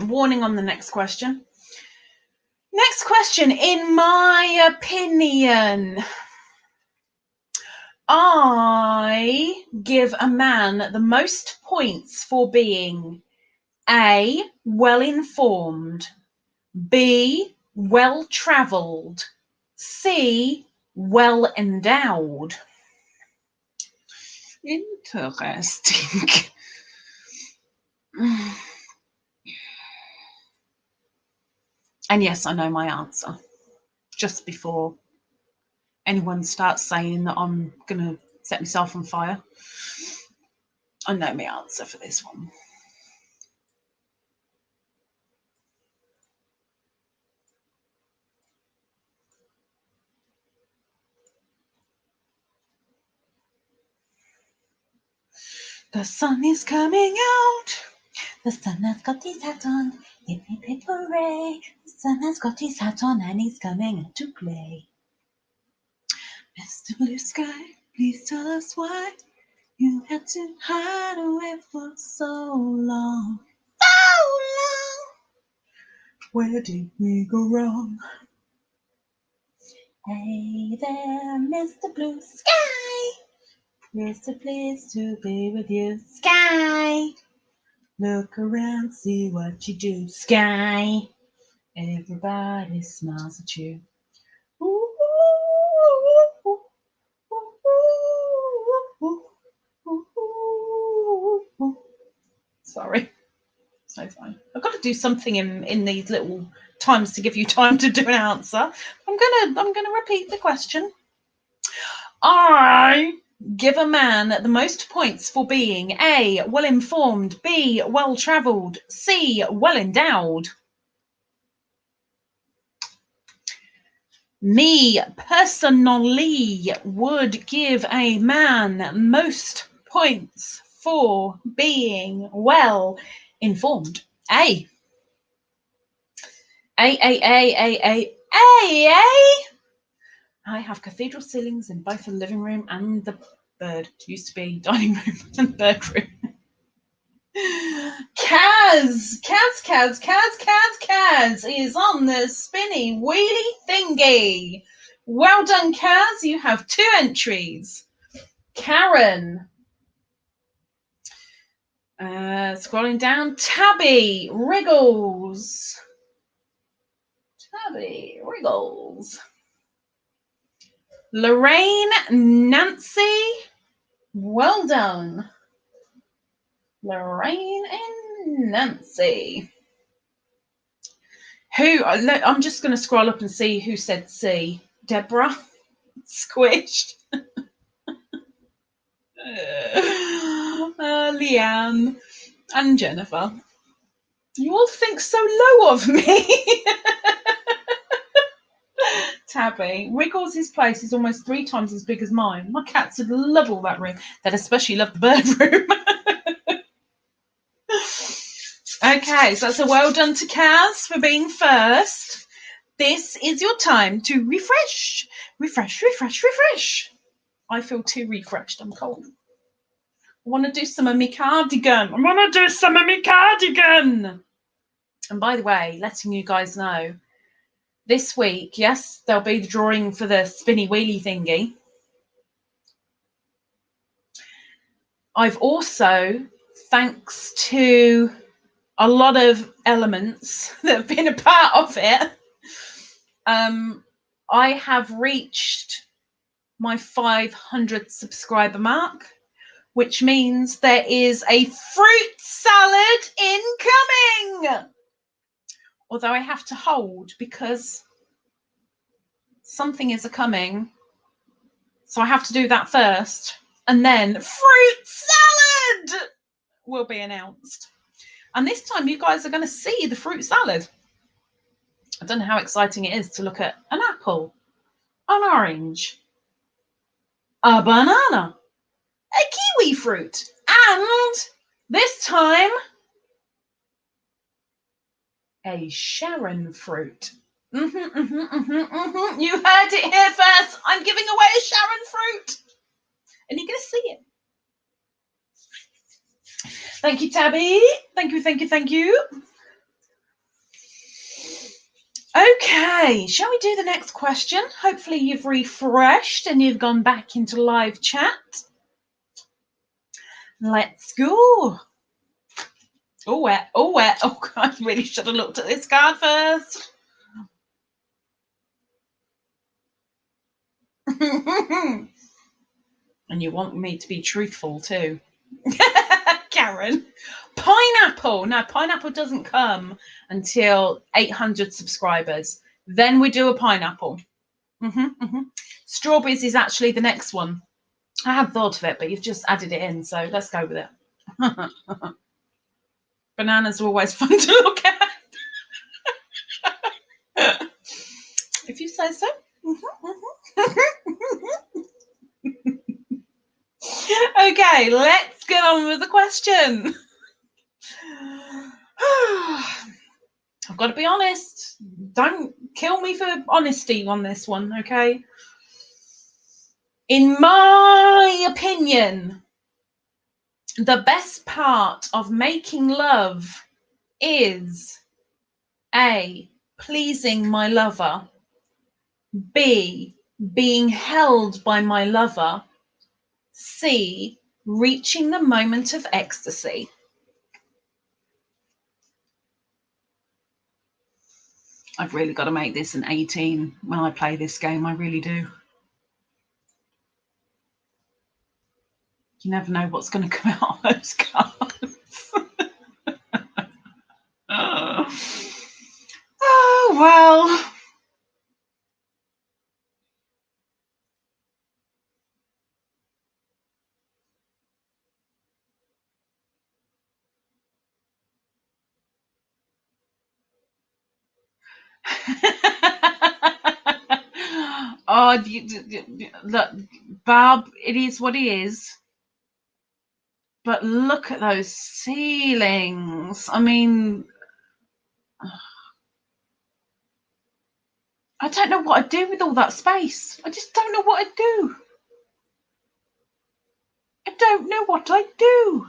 Speaker 1: Warning on the next question. Next question. In my opinion, I give a man the most points for being A, well-informed, B, well-travelled, C, well-endowed. Interesting. And yes, I know my answer. Just before anyone starts saying that I'm going to set myself on fire, I know my answer for this one. The sun is coming out. The sun has got his hat on. Hip, hip, hip, hooray. The sun has got his hat on and he's coming out to play. Mr. Blue Sky, please tell us why you had to hide away for so long. So long. Where did we go wrong? Hey there, Mr. Blue Sky. It's a place to be with you, Sky. Look around, see what you do, Sky. Everybody smiles at you. Ooh, ooh, ooh, ooh. Sorry, so fine. I've got to do something in these little times to give you time to do an answer. I'm gonna repeat the question. I give a man the most points for being A, well-informed, B, well-travelled, C, well-endowed. Me, personally, would give a man most points for being well-informed. A. A. I have cathedral ceilings in both the living room and the used to be dining room and bedroom. Kaz is on the spinny wheelie thingy. Well done, Kaz. You have 2 entries. Karen. Scrolling down. Tabby Wriggles. Lorraine Nancy. Well done. Lorraine and Nancy. I'm just going to scroll up and see who said C. Deborah. Squished. Leanne and Jennifer. You all think so low of me. Tabby. Wriggles' place is almost 3 times as big as mine. My cats would love all that room. They'd especially love the bedroom. Okay, so that's a well done to Kaz for being first. This is your time to refresh. I feel too refreshed. I'm cold. I want to do some of my cardigan. And by the way, letting you guys know, this week, yes, there'll be the drawing for the spinny wheelie thingy. I've also, thanks to a lot of elements that have been a part of it, I have reached my 500 subscriber mark, which means there is a fruit salad incoming. Although I have to hold because something is coming. So I have to do that first. And then fruit salad will be announced. And this time you guys are going to see the fruit salad. I don't know how exciting it is to look at an apple, an orange, a banana, a kiwi fruit, and this time a Sharon fruit. You heard it here first. I'm giving away a Sharon fruit, and you're going to see it. Thank you, Tabby. Thank you, thank you, thank you. Okay, shall we do the next question? Hopefully you've refreshed and you've gone back into live chat. Let's go. Oh, where? Oh, where? Oh, I really should have looked at this card first. And you want me to be truthful too. Karen. Pineapple. No, pineapple doesn't come until 800 subscribers. Then we do a pineapple. Strawberries is actually the next one. I had thought of it, but you've just added it in, so let's go with it. Bananas are always fun to look at. If you say so. Okay, let's get on with the question. I've got to be honest. Don't kill me for honesty on this one, okay? In my opinion, the best part of making love is A, pleasing my lover, B, being held by my lover, C, reaching the moment of ecstasy. I've really got to make this an 18 when I play this game. I really do. You never know what's going to come out of those cards. Oh, well. Oh, look, Barb, it is what it is. But look at those ceilings. I mean, I don't know what I'd do with all that space. I just don't know what I'd do. I don't know what I'd do.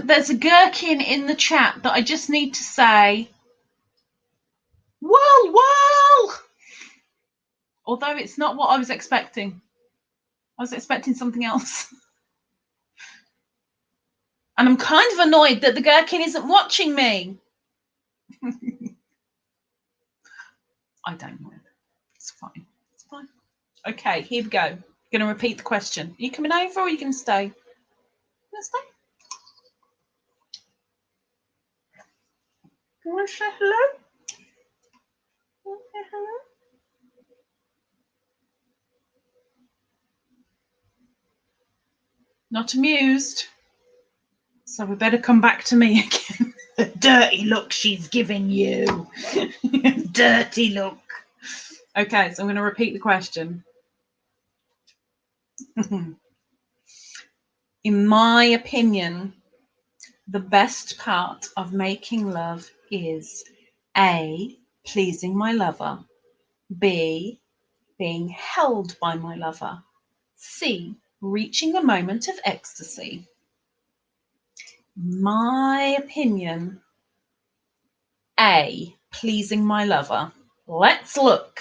Speaker 1: There's a gherkin in the chat that I just need to say, well. Although it's not what I was expecting. I was expecting something else. And I'm kind of annoyed that the gherkin isn't watching me. I don't know. It's fine. It's fine. Okay, here we go. I'm going to repeat the question. Are you coming over or are you going to stay? Let's stay. You want to say hello? You want to say hello? Not amused. So we better come back to me again. The dirty look she's giving you. Dirty look. Okay, so I'm going to repeat the question. In my opinion, the best part of making love is A, pleasing my lover, B, being held by my lover, C, reaching a moment of ecstasy. My opinion, A, pleasing my lover. Let's look.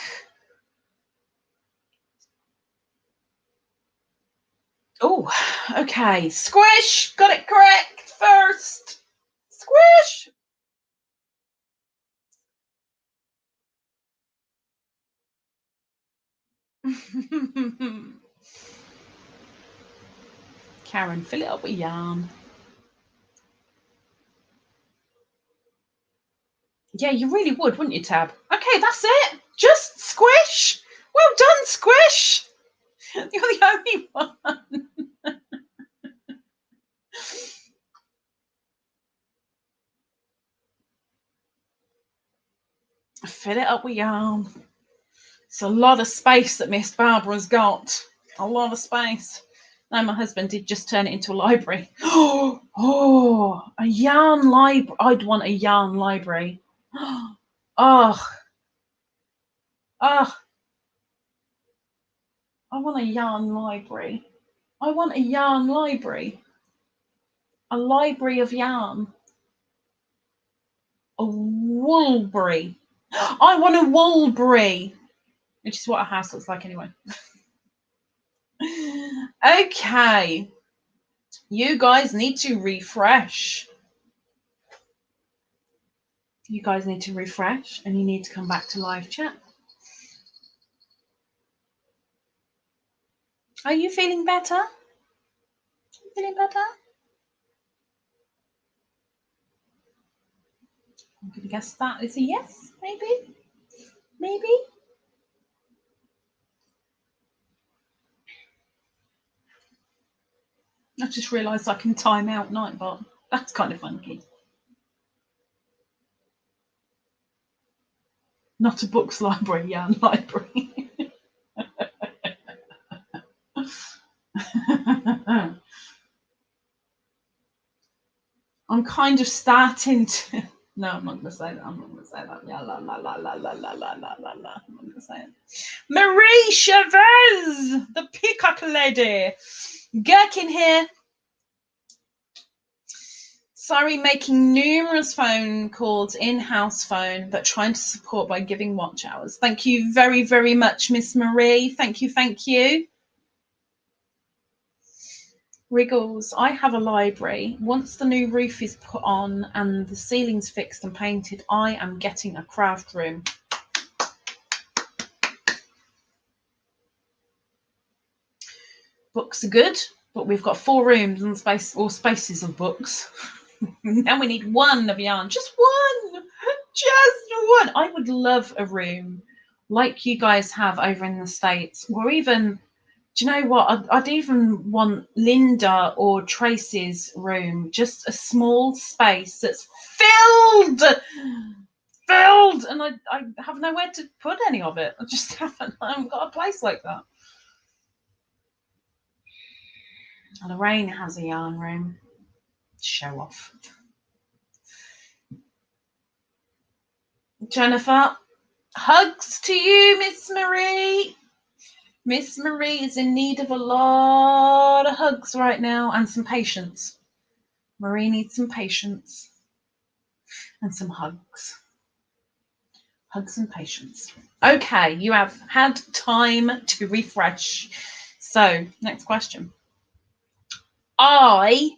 Speaker 1: Oh, okay. Squish! Got it correct first. Squish! Karen, fill it up with yarn. Yeah, you really would, wouldn't you, Tab? Okay, that's it. Just Squish! Well done, Squish! You're the only one. Fill it up with yarn. It's a lot of space that Miss Barbara's got. A lot of space. No, my husband did just turn it into a library. Oh, a yarn library. I'd want a yarn library. Oh, oh, I want a yarn library. I want a yarn library. A library of yarn. A woolberry. I want a woolberry, which is what a house looks like anyway. Okay. You guys need to refresh. You guys need to refresh and you need to come back to live chat. Are you feeling better? Feeling better? I'm going to guess that is a yes, maybe? Maybe? I just realised I can time out Nightbot. That's kind of funky. Not a books library, yarn library. I'm kind of starting to. No, I'm not going to say that. I'm not going to say that. Yeah, la la la la la la la la la la. I'm not going to say it. Marie Chavez, the peacock lady. Gherkin here. Sorry, making numerous phone calls, in-house phone, but trying to support by giving watch hours. Thank you very, very much, Miss Marie. Thank you, thank you. Wriggles, I have a library. Once the new roof is put on and the ceiling's fixed and painted, I am getting a craft room. Books are good, but we've got 4 rooms and spaces of books. Now we need one of yarn. Just one. I would love a room like you guys have over in the States, or even, do you know what? I'd even want Linda or Tracy's room, just a small space that's filled, and I have nowhere to put any of it. I haven't got a place like that. Lorraine has a yarn room. Show off. Jennifer, hugs to you, Miss Marie. Miss Marie is in need of a lot of hugs right now and some patience. Marie needs some patience and some hugs. Hugs and patience. Okay, you have had time to refresh. So, next question. I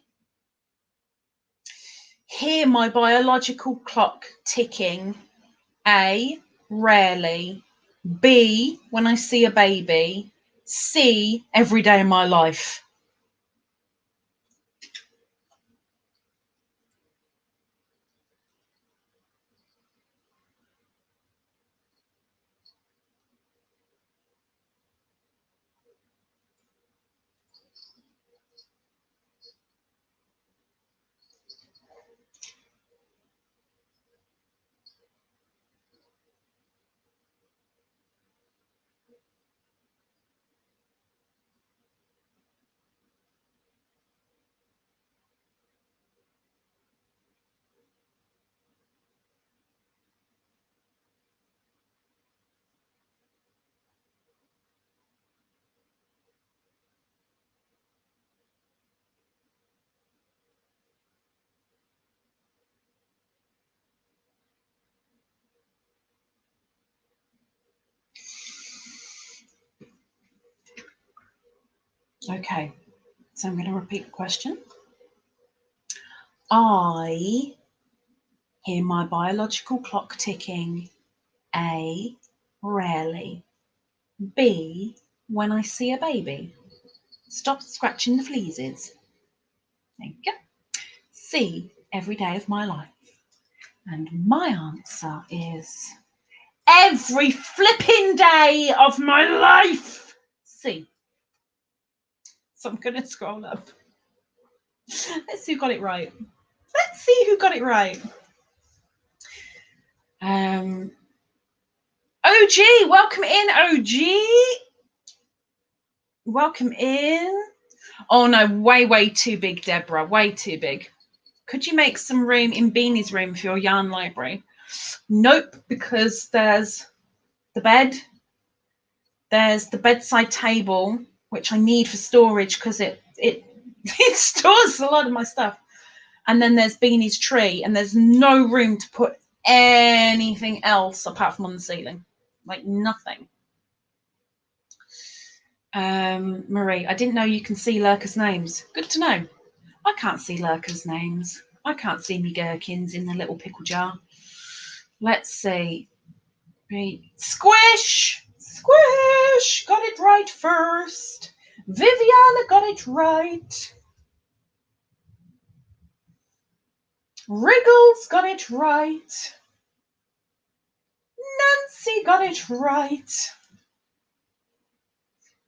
Speaker 1: hear my biological clock ticking. A, rarely. B, when I see a baby. C, every day of my life. Okay, so I'm going to repeat the question. I hear my biological clock ticking. A, rarely. B, when I see a baby. Stop scratching the fleases. Thank you. C, every day of my life. And my answer is every flipping day of my life. See. So I'm going to scroll up. Let's see who got it right. Let's see who got it right. OG, welcome in, OG. Welcome in. Oh no, way too big, Deborah. Way too big. Could you make some room in Beanie's room for your yarn library? Nope, because there's the bed, there's the bedside table, which I need for storage because it stores a lot of my stuff. And then there's Beanie's tree, and there's no room to put anything else apart from on the ceiling. Like nothing. Marie, I didn't know you can see lurkers' names. Good to know. I can't see lurkers' names. I can't see me gherkins in the little pickle jar. Let's see. Squish! Squish! Got it right first. Viviana got it right. Wriggles got it right. Nancy got it right.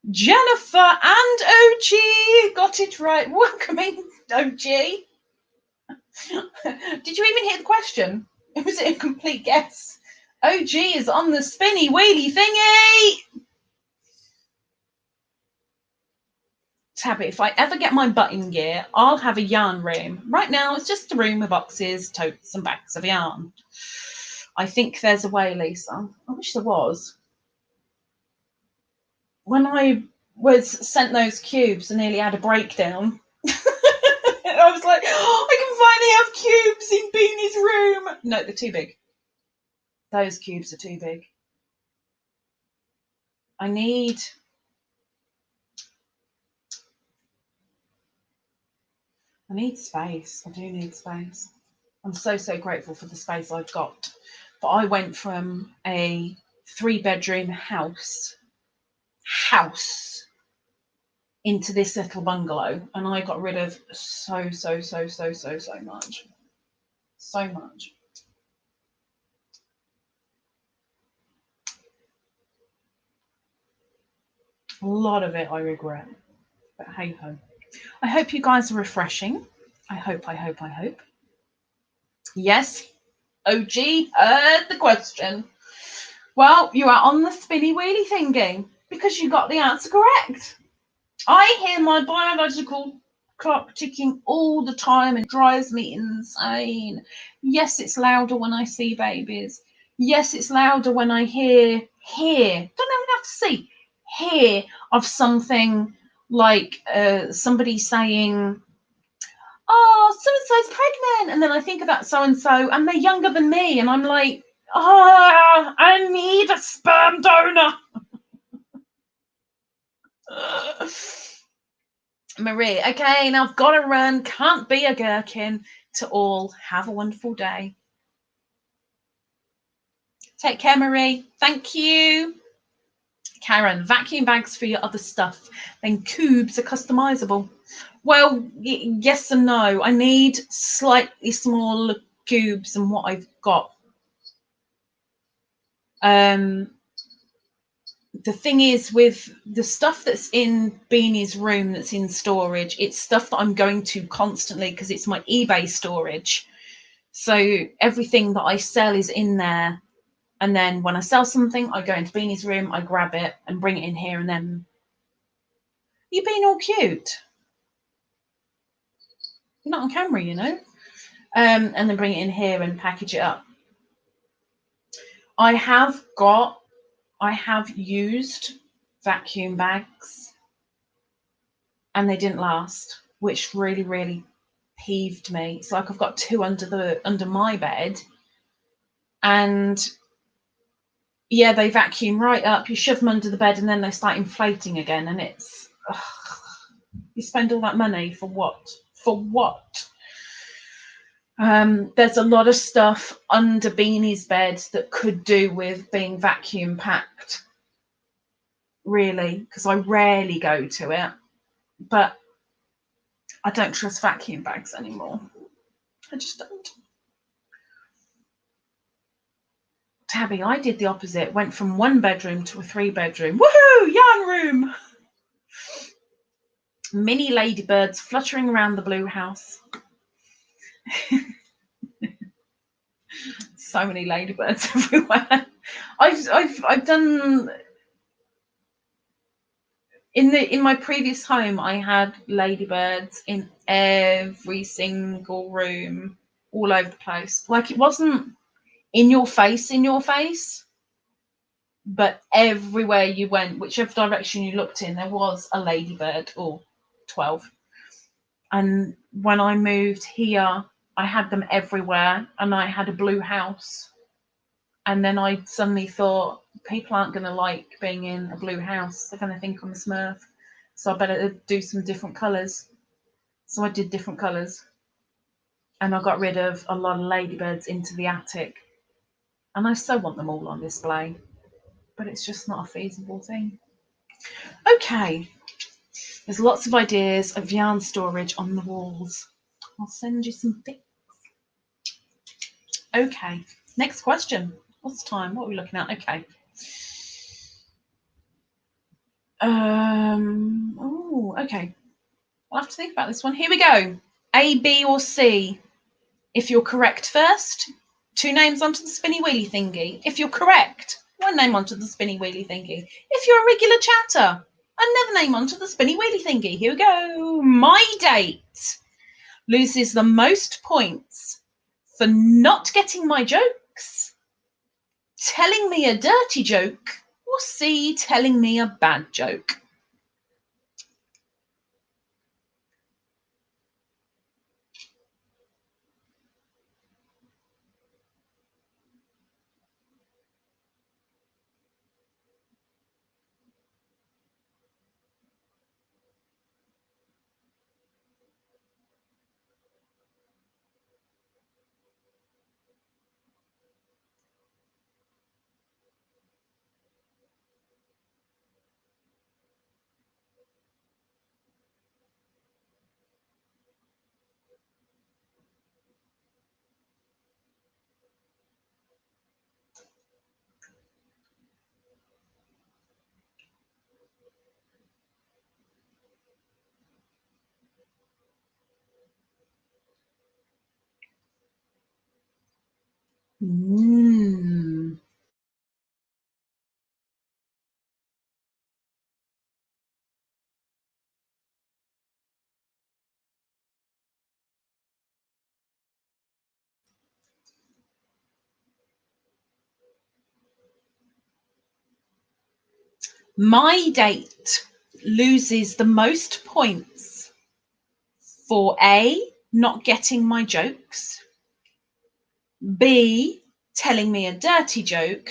Speaker 1: Jennifer and OG got it right. Welcome in, OG. Did you even hear the question? Was it a complete guess? OG is on the spinny wheelie thingy. Tabby, if I ever get my butt in gear, I'll have a yarn room. Right now, it's just a room with boxes, totes, and bags of yarn. I think there's a way, Lisa. I wish there was. When I was sent those cubes, I nearly had a breakdown. I was like, oh, I can finally have cubes in Beanie's room. No, they're too big. Those cubes are too big. I need space. I do need space. I'm so grateful for the space I've got. But I went from a 3-bedroom house into this little bungalow, and I got rid of so much. So much. A lot of it I regret. But hey ho. I hope you guys are refreshing. I hope. Yes, OG heard the question. Well, you are on the spinny wheelie thingy because you got the answer correct. I hear my biological clock ticking all the time and it drives me insane. Yes, it's louder when I see babies. Yes, it's louder when I hear, don't even have to see, hear of something like somebody saying, oh, so-and-so's pregnant. And then I think about so-and-so and they're younger than me. And I'm like, oh, I need a sperm donor. Marie, okay, now I've got to run. Can't be a gherkin. To all, have a wonderful day. Take care, Marie. Thank you. Karen, vacuum bags for your other stuff. Then cubes are customizable. Well, yes and no. I need slightly smaller cubes than what I've got. The thing is, with the stuff that's in Beanie's room that's in storage, it's stuff that I'm going to constantly because it's my eBay storage. So everything that I sell is in there. And then when I sell something, I go into Beanie's room, I grab it and bring it in here. And then you're being all cute. You're not on camera, you know. And then bring it in here and package it up. I have used vacuum bags and they didn't last, which really peeved me. It's like I've got 2 under my bed, and yeah, they vacuum right up, you shove them under the bed and then they start inflating again, and it's you spend all that money for what? There's a lot of stuff under Beanie's bed that could do with being vacuum packed, really, because I rarely go to it, but I don't trust vacuum bags anymore. I just don't. Tabby, I did the opposite. Went from 1 bedroom to a 3-bedroom. Woohoo! Yarn room! Mini ladybirds fluttering around the blue house. So many ladybirds everywhere. I've done in my previous home. I had ladybirds in every single room, all over the place. Like, it wasn't in your face, but everywhere you went, whichever direction you looked in, there was a ladybird, or 12. And when I moved here, I had them everywhere, and I had a blue house. And then I suddenly thought, people aren't going to like being in a blue house. They're going to think I'm a Smurf. So I better do some different colours. So I did different colours. And I got rid of a lot of ladybirds into the attic. And I still want them all on display. But it's just not a feasible thing. Okay. There's lots of ideas of yarn storage on the walls. I'll send you some pics. Okay. Next question. What's the time? What are we looking at? Okay. Oh, okay. I'll have to think about this one. Here we go. A, B, or C. If you're correct first, 2 names onto the spinny wheelie thingy. If you're correct, 1 name onto the spinny wheelie thingy. If you're a regular chatter, another name onto the spinny wheelie thingy. Here we go. My date loses the most points for not getting my jokes, telling me a dirty joke, or C, telling me a bad joke. My date loses the most points for A, not getting my jokes, B, telling me a dirty joke,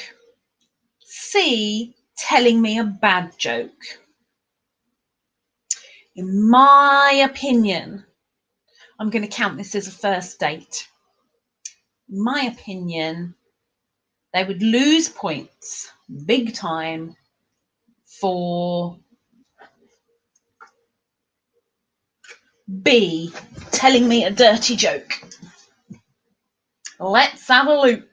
Speaker 1: C, telling me a bad joke. In my opinion, I'm going to count this as a first date. In my opinion, they would lose points big time for B, telling me a dirty joke. Let's have a look.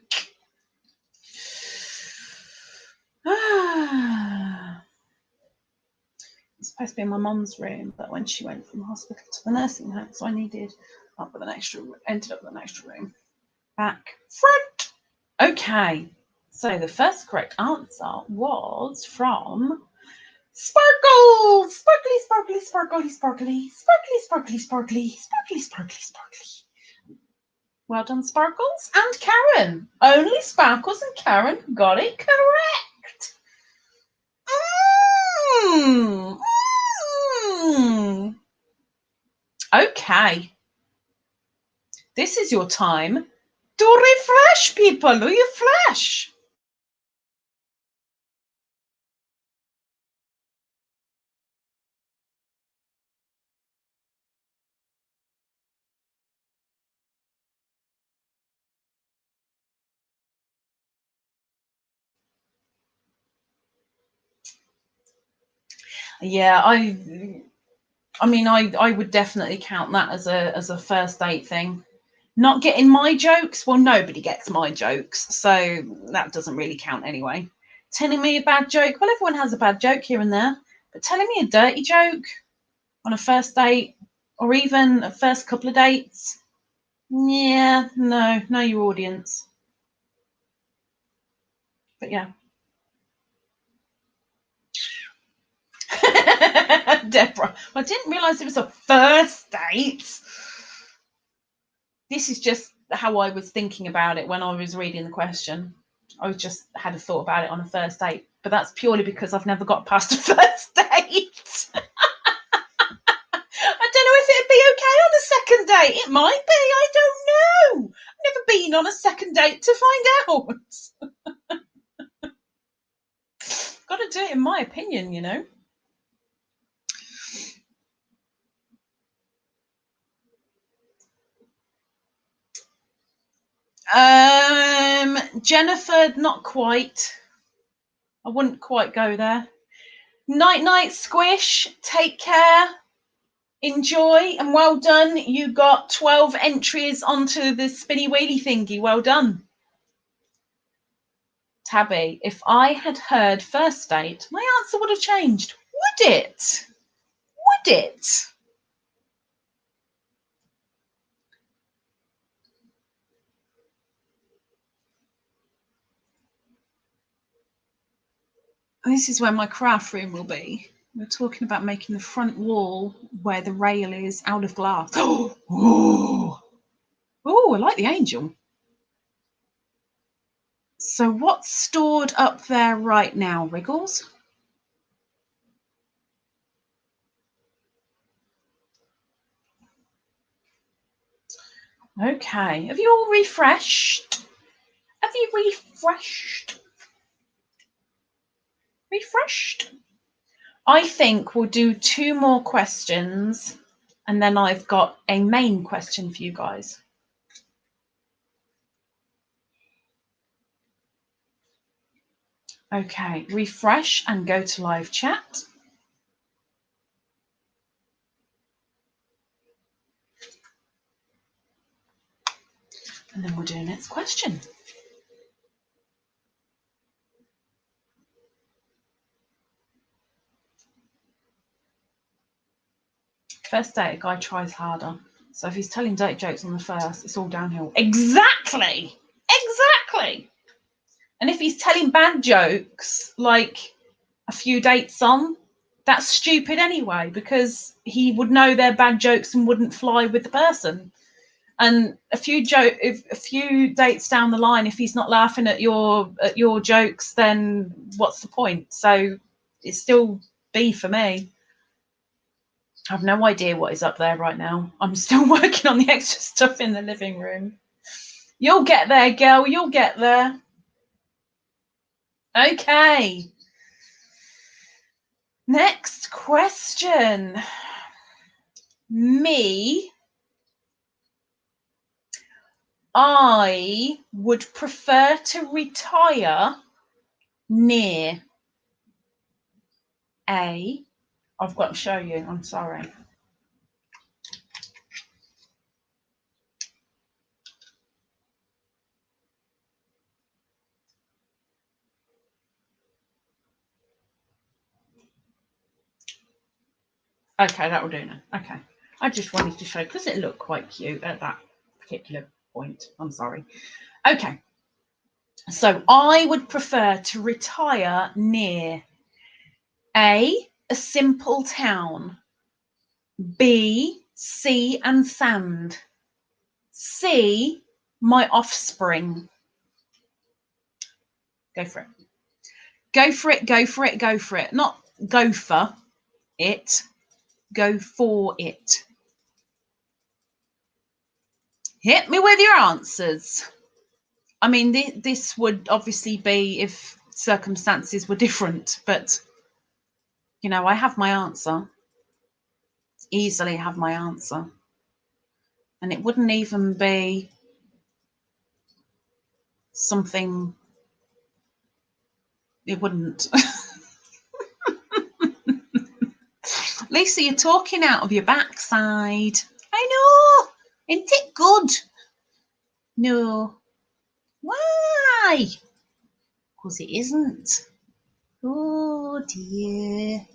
Speaker 1: It's supposed to be in my mum's room, but when she went from the hospital to the nursing home, so I ended up with an extra room. Back, front. Okay, so the first correct answer was from Sparkles! Sparkly, sparkly, sparkly, sparkly, sparkly, sparkly, sparkly, sparkly, sparkly, sparkly. Well done, Sparkles and Karen. Only Sparkles and Karen got it correct. Okay. This is your time to refresh, people. Refresh. Yeah, I mean, I would definitely count that as a first date thing. Not getting my jokes? Well, nobody gets my jokes, so that doesn't really count anyway. Telling me a bad joke? Well, everyone has a bad joke here and there, but telling me a dirty joke on a first date or even a first couple of dates? Yeah, no, know your audience. But yeah. Deborah, I didn't realise it was a first date. This is just how I was thinking about it when I was reading the question. I just had a thought about it on a first date, but that's purely because I've never got past a first date. I don't know if it'd be okay on a second date. It might be. I don't know. I've never been on a second date to find out. Got to do it in my opinion, you know. Jennifer, not quite. I wouldn't quite go there. Night night squish. Take care. Enjoy and well done. You got 12 entries onto the spinny wheelie thingy. Well done. Tabby, if I had heard first date, my answer would have changed. Would it? Would it? This is where my craft room will be. We're talking about making the front wall where the rail is out of glass. Oh, I like the angel. So what's stored up there right now, Wriggles? Okay. Have you all refreshed? Have you refreshed? Refreshed? I think we'll do 2 more questions and then I've got a main question for you guys. Okay, refresh and go to live chat. And then we'll do the next question. First date, a guy tries harder. So if he's telling dirty jokes on the first, it's all downhill. Exactly. Exactly. And if he's telling bad jokes like a few dates on, that's stupid anyway, because he would know they're bad jokes and wouldn't fly with the person. And a few dates down the line, if he's not laughing at your jokes, then what's the point? So it's still B for me. I have no idea what is up there right now. I'm still working on the extra stuff in the living room. You'll get there, girl. You'll get there. Okay. Next question. I would prefer to retire near A. I've got to show you. I'm sorry. Okay, that will do now. Okay. I just wanted to show because it looked quite cute at that particular point. I'm sorry. Okay. So I would prefer to retire near A, a simple town, B, sea and sand, C, my offspring. Go for it. Go for it, go for it, go for it. Not go for it, go for it. Hit me with your answers. I mean, this would obviously be if circumstances were different, but, you know, I have my answer. Easily have my answer. And it wouldn't even be something, it wouldn't. Lisa, you're talking out of your backside. I know. Isn't it good? No. Why? Because it isn't. Oh dear.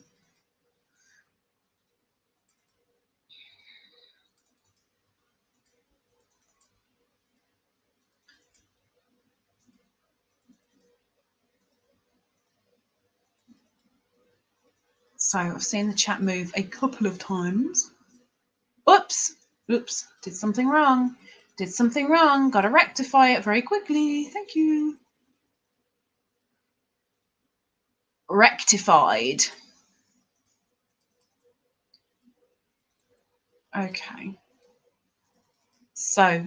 Speaker 1: So I've seen the chat move a couple of times. Oops. Oops. Did something wrong. Did something wrong. Got to rectify it very quickly. Thank you. Rectified. Okay. So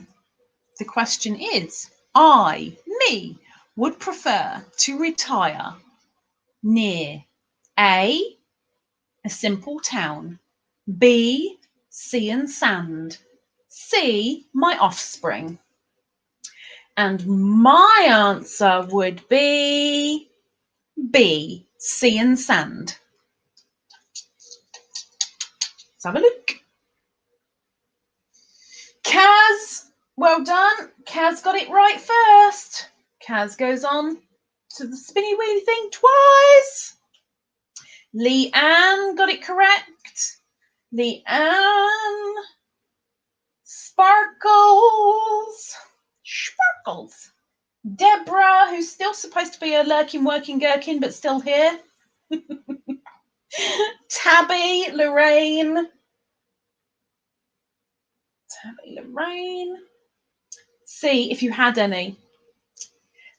Speaker 1: the question is, me, would prefer to retire near A, a simple town, B, sea and sand, C, my offspring. And my answer would be B, sea and sand. Let's have a look. Kaz, well done. Kaz got it right first. Kaz goes on to the spinny wheelie thing twice. Leanne got it correct. Leanne. Sparkles. Sparkles. Deborah, who's still supposed to be a lurking, working gherkin, but still here. Tabby, Lorraine. See if you had any.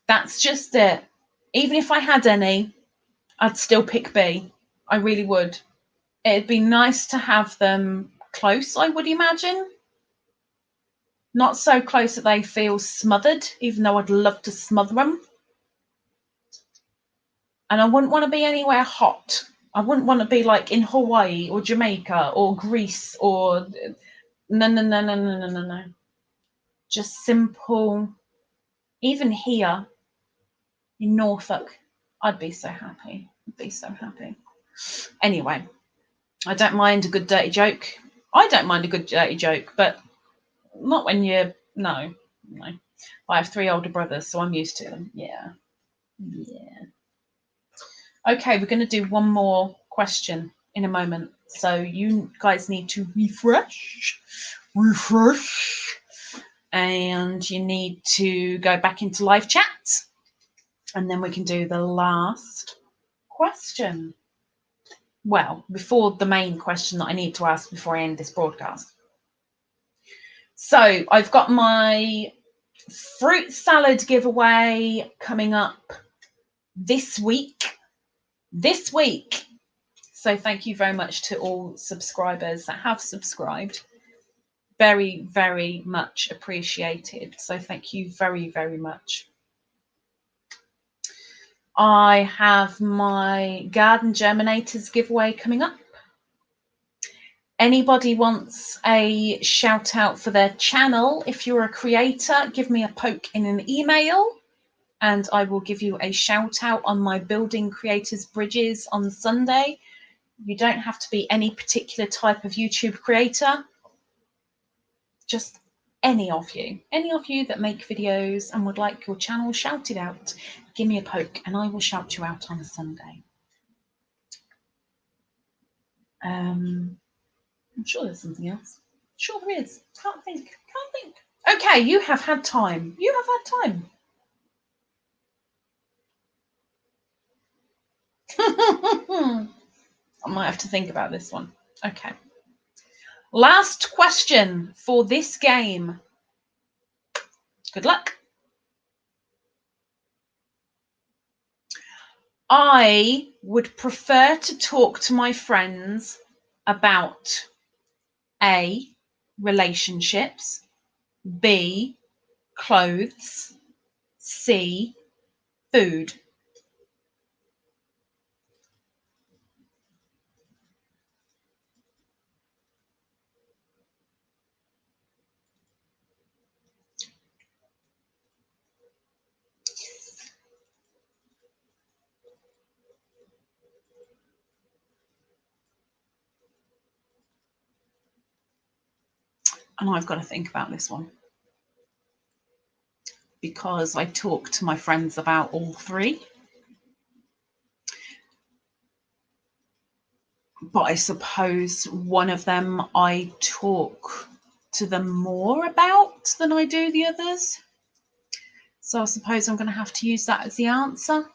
Speaker 1: That's just it. Even if I had any, I'd still pick B. I really would. It'd be nice to have them close, I would imagine. Not so close that they feel smothered, even though I'd love to smother them. And I wouldn't want to be anywhere hot. I wouldn't want to be like in Hawaii or Jamaica or Greece or no. Just simple. Even here in Norfolk, I'd be so happy. Anyway, I don't mind a good dirty joke. I don't mind a good dirty joke, but not when you're no. I have 3 older brothers, so I'm used to them. Yeah. Okay, we're going to do one more question in a moment. So you guys need to refresh. And you need to go back into live chat. And then we can do the last question. Well, before the main question that I need to ask before I end this broadcast. So I've got my fruit salad giveaway coming up this week. So thank you very much to all subscribers that have subscribed. Very, very much appreciated. So thank you very, very much. I have my garden germinators giveaway coming up. Anybody wants a shout out for their channel? If you're a creator, give me a poke in an email and I will give you a shout out on my Building Creators Bridges on Sunday. You don't have to be any particular type of YouTube creator, just any of you that make videos and would like your channel shouted out, give me a poke and I will shout you out on a Sunday. I'm sure there's something else. Sure there is. Can't think. Okay, you have had time. I might have to think about this one. Okay. Last question for this game. Good luck. I would prefer to talk to my friends about A, relationships, B, clothes, C, food. And I've got to think about this one. because I talk to my friends about all three. But I suppose one of them I talk to them more about than I do the others. So I suppose I'm going to have to use that as the answer.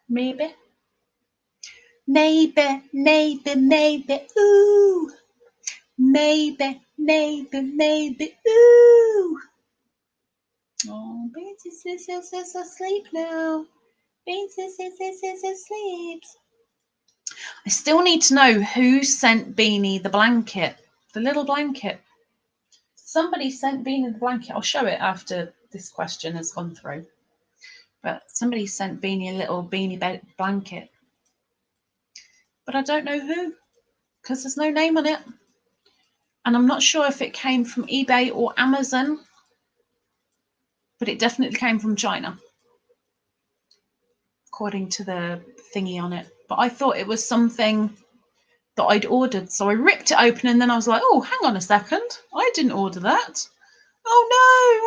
Speaker 1: Maybe. Maybe, maybe, maybe, ooh. Maybe, maybe, maybe, ooh. Oh, Beans is asleep now. Beans is asleep. I still need to know who sent Beanie the blanket, the little blanket. Somebody sent Beanie the blanket. I'll show it after this question has gone through. But somebody sent Beanie a little beanie blanket. But I don't know who, because there's no name on it. And I'm not sure if it came from eBay or Amazon, but it definitely came from China, according to the thingy on it. But I thought it was something that I'd ordered. So I ripped it open and then I was like, oh, hang on a second. I didn't order that. Oh no,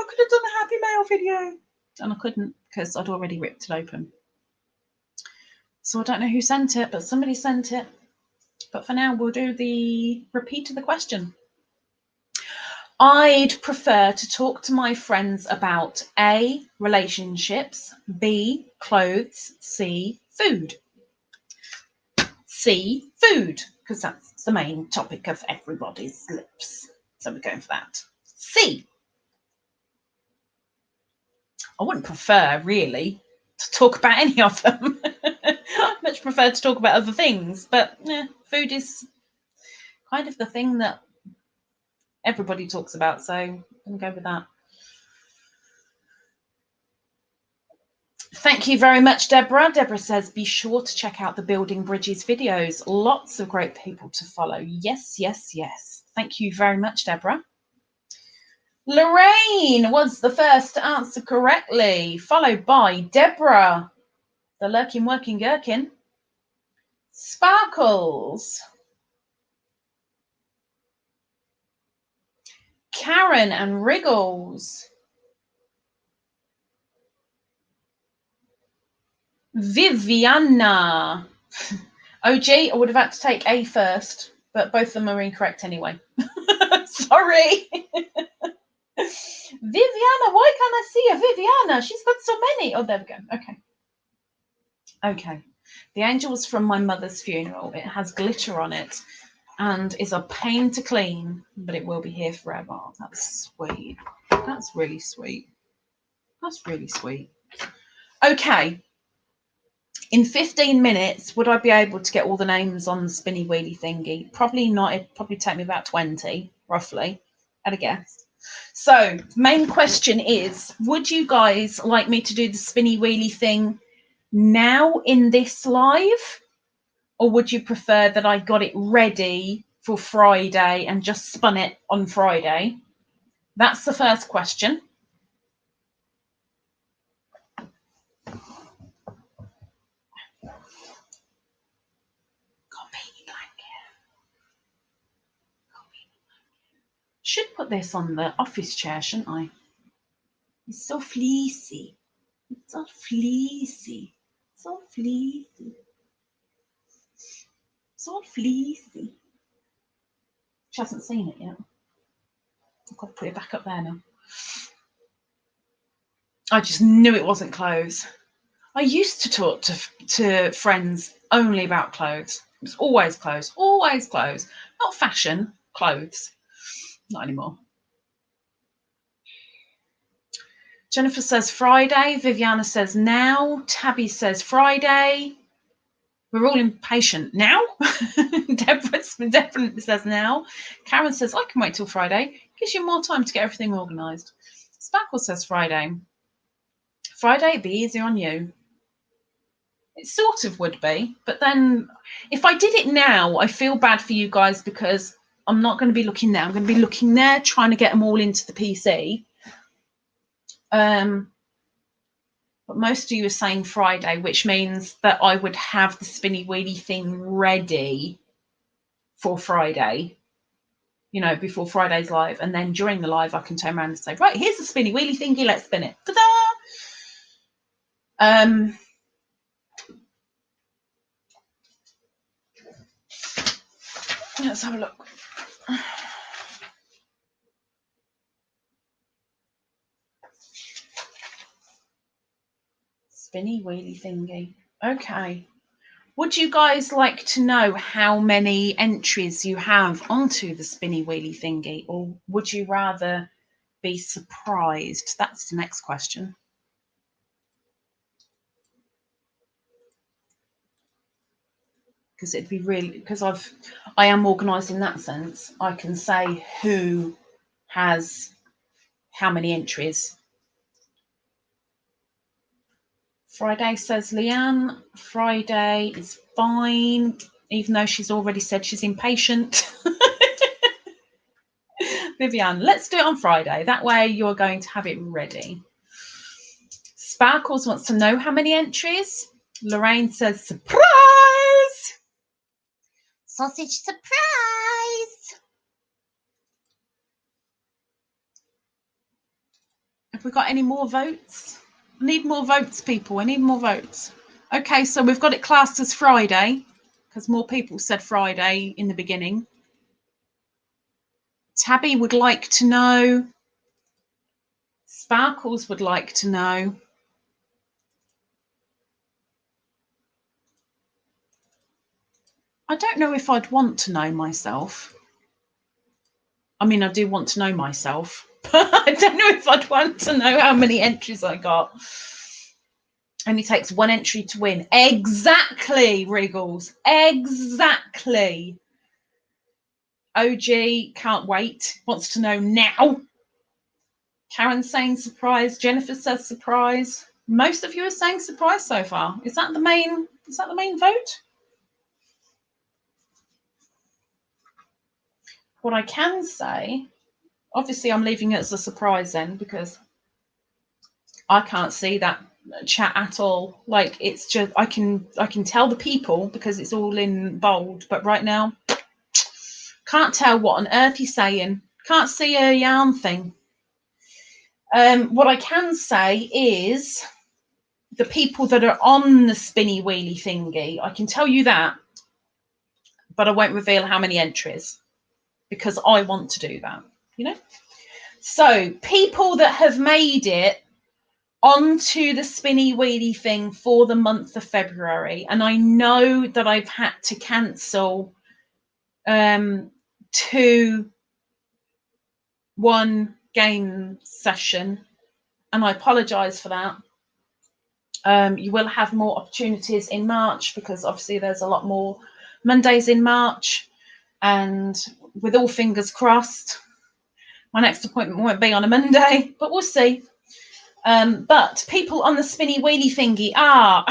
Speaker 1: I could have done a Happy Mail video. And I couldn't because I'd already ripped it open. So I don't know who sent it, but somebody sent it. But for now, we'll do the repeat of the question. I'd prefer to talk to my friends about A, relationships, B, clothes, C, food. C, food, because that's the main topic of everybody's lips. So we're going for that. C. I wouldn't prefer, really, to talk about any of them. I'd much prefer to talk about other things, but food is kind of the thing that everybody talks about, so I'm going to go with that. Thank you very much, Deborah. Deborah says, be sure to check out the Building Bridges videos. Lots of great people to follow. Yes, yes, yes. Thank you very much, Deborah. Lorraine was the first to answer correctly, followed by Deborah, the lurking, working gherkin. Sparkles. Karen and Wriggles. Viviana. OG, I would have had to take A first, but both of them are incorrect anyway. Sorry. Viviana, why can't I see a Viviana? She's got so many. Oh, there we go. Okay. Okay. The Angel's from my mother's funeral. It has glitter on it and is a pain to clean, but it will be here forever. That's sweet. That's really sweet. That's really sweet. Okay. In 15 minutes, would I be able to get all the names on the spinny wheelie thingy? Probably not. It'd probably take me about 20, roughly, at a guess. So, main question is, would you guys like me to do the spinny wheelie thing now in this live? Or would you prefer that I got it ready for Friday and just spun it on Friday? That's the first question. Should put this on the office chair, shouldn't I? It's so fleecy. It's so fleecy. So fleecy. So fleecy. She hasn't seen it yet. I've got to put it back up there now. I just knew it wasn't clothes. I used to talk to friends only about clothes. It was always clothes. Always clothes. Not fashion, clothes. Not anymore. Jennifer says Friday. Viviana says now. Tabby says Friday. We're all impatient. Now? Deborah definitely says now. Karen says, I can wait till Friday. Gives you more time to get everything organised. Sparkle says Friday. Friday would be easier on you. It sort of would be. But then if I did it now, I feel bad for you guys because I'm not going to be looking there. I'm going to be looking there, trying to get them all into the PC. But most of you are saying Friday, which means that I would have the spinny wheelie thing ready for Friday. you know, before Friday's live, and then during the live I can turn around and say, right, here's the spinny wheelie thingy, let's spin it. Ta-da! Let's have a look. Spinny wheelie thingy. Okay. Would you guys like to know how many entries you have onto the spinny wheelie thingy, or would you rather be surprised? That's the next question. Because it'd be really, because I am organised in that sense. I can say who has how many entries. Friday, says Leanne. Friday is fine, even though she's already said she's impatient. Vivian, let's do it on Friday. That way you're going to have it ready. Sparkles wants to know how many entries. Lorraine says surprise. Sausage surprise. Have we got any more votes? I need more votes, people. I need more votes. Okay, so we've got it classed as Friday because more people said Friday in the beginning. Tabby would like to know. Sparkles would like to know. I don't know if I'd want to know myself. I mean, I do want to know myself, but I don't know if I'd want to know how many entries I got. Only takes one entry to win. Exactly, Wriggles. Exactly. OG, can't wait. Wants to know now. Karen's saying surprise. Jennifer says surprise. Most of you are saying surprise so far. Is that the main vote? What I can say, obviously I'm leaving it as a surprise then, because I can't see that chat at all. Like, it's just I can tell the people because it's all in bold, but right now can't tell what on earth he's saying. Can't see a yarn thing. What I can say is the people that are on the spinny wheelie thingy, I can tell you that, but I won't reveal how many entries because I want to do that, you know. So people that have made it onto the spinny wheelie thing for the month of February, and I know that I've had to cancel 1 game session, and I apologize for that. You will have more opportunities in March because obviously there's a lot more Mondays in March, and with all fingers crossed my next appointment won't be on a Monday, but we'll see. But people on the spinny wheelie thingy are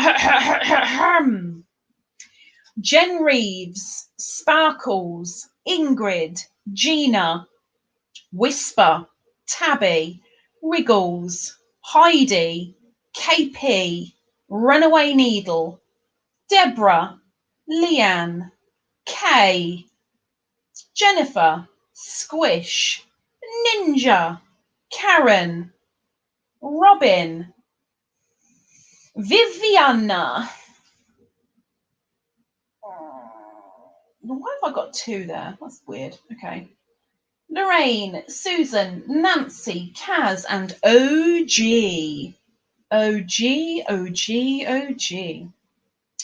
Speaker 1: Jen Reeves, Sparkles, Ingrid, Gina, Whisper, Tabby, Wriggles, Heidi, KP, Runaway Needle, Deborah, Leanne, Kay, Jennifer, Squish, Ninja, Karen, Robin, Viviana. Why have I got 2 there? That's weird. Okay. Lorraine, Susan, Nancy, Kaz, and OG. OG.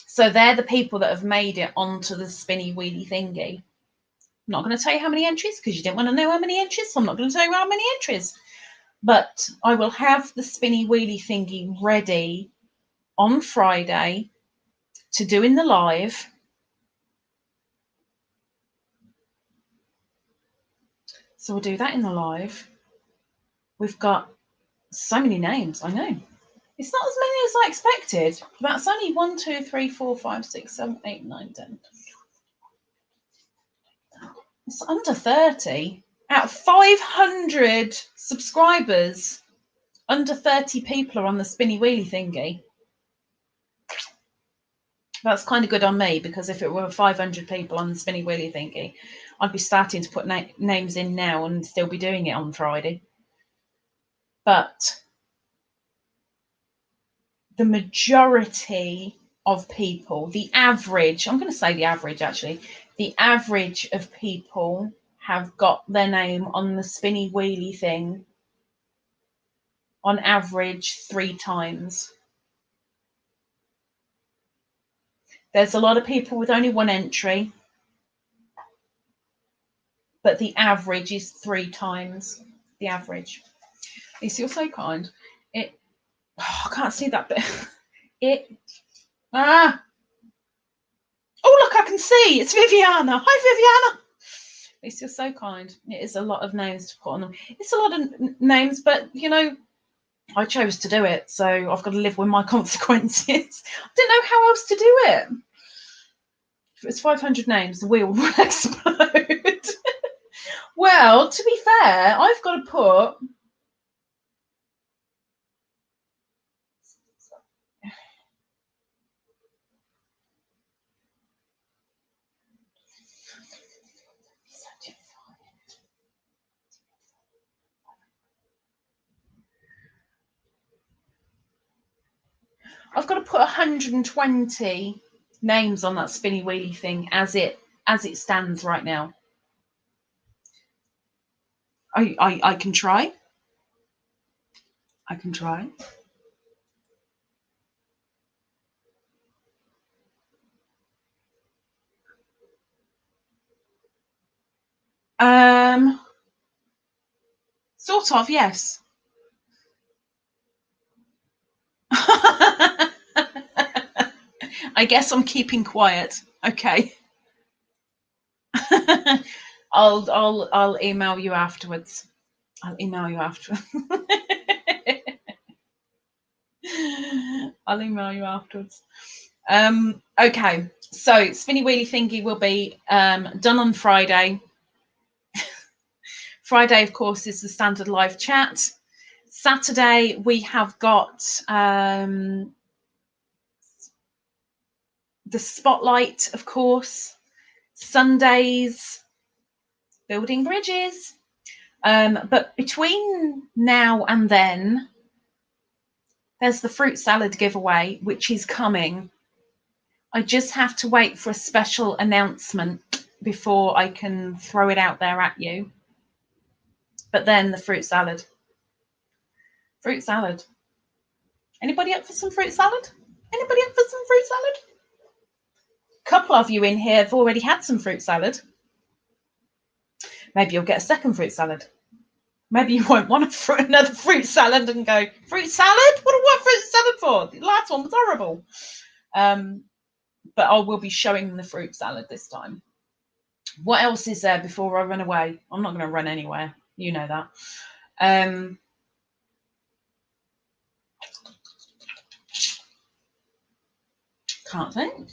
Speaker 1: So they're the people that have made it onto the spinny wheelie thingy. I'm not going to tell you how many entries because you didn't want to know how many entries, so I'm not going to tell you how many entries. But I will have the spinny wheelie thingy ready on Friday to do in the live. So we'll do that in the live. We've got so many names, I know. It's not as many as I expected. That's only 1, 2, 3, 4, 5, 6, 7, 8, 9, 10. It's under 30. Out of 500 subscribers, under 30 people are on the spinny wheelie thingy. That's kind of good on me, because if it were 500 people on the spinny wheelie thingy, I'd be starting to put names in now and still be doing it on Friday. But the majority of people, the average, I'm going to say the average actually, the average of people have got their name on the spinny wheelie thing on average 3 times. There's a lot of people with only 1 entry, but the average is 3 times the average. Lisa, you're so kind. I can't see that bit. Oh, look, I can see. It's Viviana. Hi, Viviana. Lisa, you're so kind. It is a lot of names to put on them. It's a lot of names, but, you know, I chose to do it, so I've got to live with my consequences. I didn't know how else to do it. If it's 500 names, the wheel will explode. Well, to be fair, I've got to put... I've got to put 120 names on that spinny wheelie thing as it stands right now. I can try. I can try. Sort of, yes. I guess I'm keeping quiet. Okay. I'll email you afterwards. I'll email you afterwards. I'll email you afterwards. Okay, so spinny wheelie thingy will be done on Friday. Friday, of course, is the standard live chat. Saturday, we have got the spotlight, of course. Sundays, building bridges. But between now and then, there's the fruit salad giveaway, which is coming. I just have to wait for a special announcement before I can throw it out there at you. But then the fruit salad. Fruit salad. Anybody up for some fruit salad? Anybody up for some fruit salad? A couple of you in here have already had some fruit salad. Maybe you'll get a second fruit salad. Maybe you won't want another fruit salad and go, fruit salad? What do I want fruit salad for? The last one was horrible. But I will be showing them the fruit salad this time. What else is there before I run away? I'm not going to run anywhere. You know that. Can't think.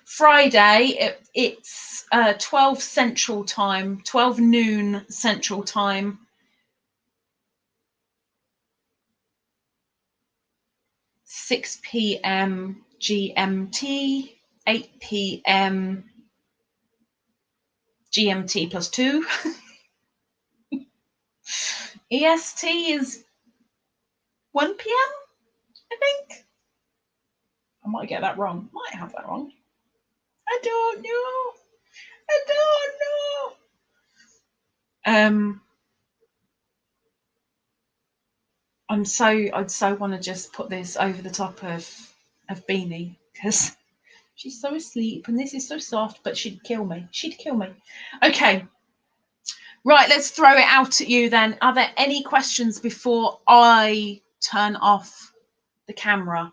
Speaker 1: Friday, it's 12 Central Time, 12 noon Central Time. 6 p.m. GMT, 8 p.m. GMT plus 2. EST is 1 p.m., I think. I might get that wrong. Might have that wrong. I don't know. I'd so want to just put this over the top of Beanie, because she's so asleep and this is so soft, but she'd kill me. Okay. Right, let's throw it out at you then. Are there any questions before I turn off the camera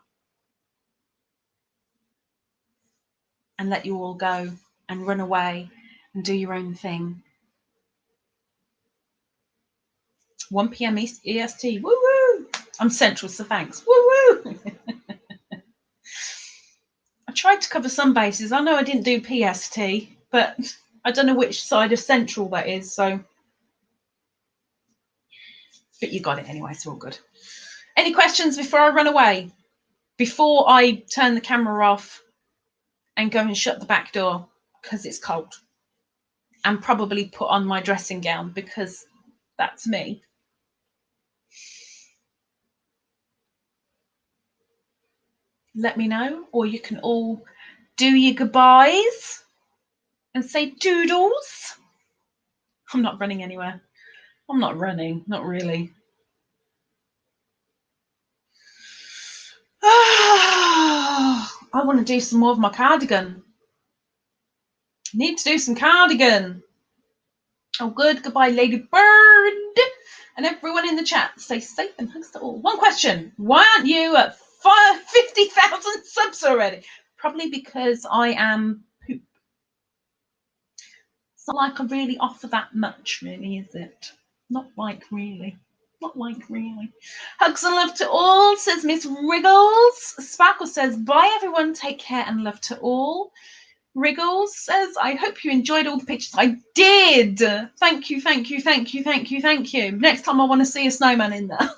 Speaker 1: and let you all go and run away and do your own thing? 1 p.m. EST. Woo woo! I'm Central, so thanks. Woo woo! I tried to cover some bases. I know I didn't do PST, but I don't know which side of Central that is, so. But you got it anyway, it's all good. Any questions before I run away? before I turn the camera off and go and shut the back door because it's cold, and probably put on my dressing gown because that's me. Let me know, or you can all do your goodbyes and say doodles. I'm not running anywhere. I'm not running, not really. I want to do some more of my cardigan. Need to do some cardigan. Oh, good. Goodbye, Lady Bird. And everyone in the chat, stay safe and hugs to all. One question. Why aren't you at 50,000 subs already? Probably because I am poop. It's not like I really offer that much, really, is it? Not like really. Not like really. Hugs and love to all, says Miss Wriggles. Sparkle says, bye everyone, take care and love to all. Wriggles says, I hope you enjoyed all the pictures. I did. Thank you, thank you, thank you, thank you, thank you. Next time I want to see a snowman in there.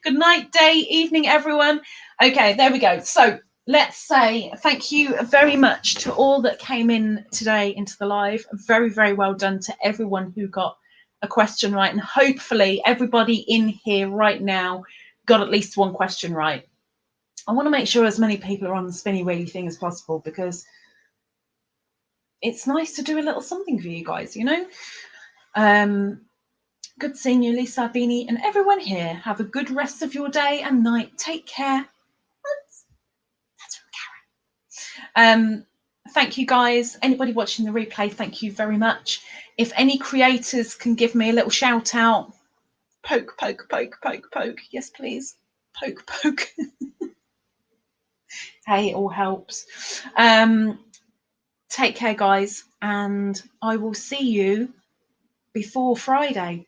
Speaker 1: Good night, day, evening, everyone. Okay, there we go. So let's say thank you very much to all that came in today into the live. Very, very well done to everyone who got a question right. And hopefully everybody in here right now got at least one question right. I want to make sure as many people are on the spinny wheelie thing as possible because it's nice to do a little something for you guys, you know. Good seeing you, Lisa, Beanie, and everyone here. Have a good rest of your day and night. Take care. That's from Karen. Thank you, guys. Anybody watching the replay, thank you very much. If any creators can give me a little shout out, poke, poke, poke, poke, poke. Yes, please. Poke, poke. Hey, it all helps. Take care, guys, and I will see you before Friday.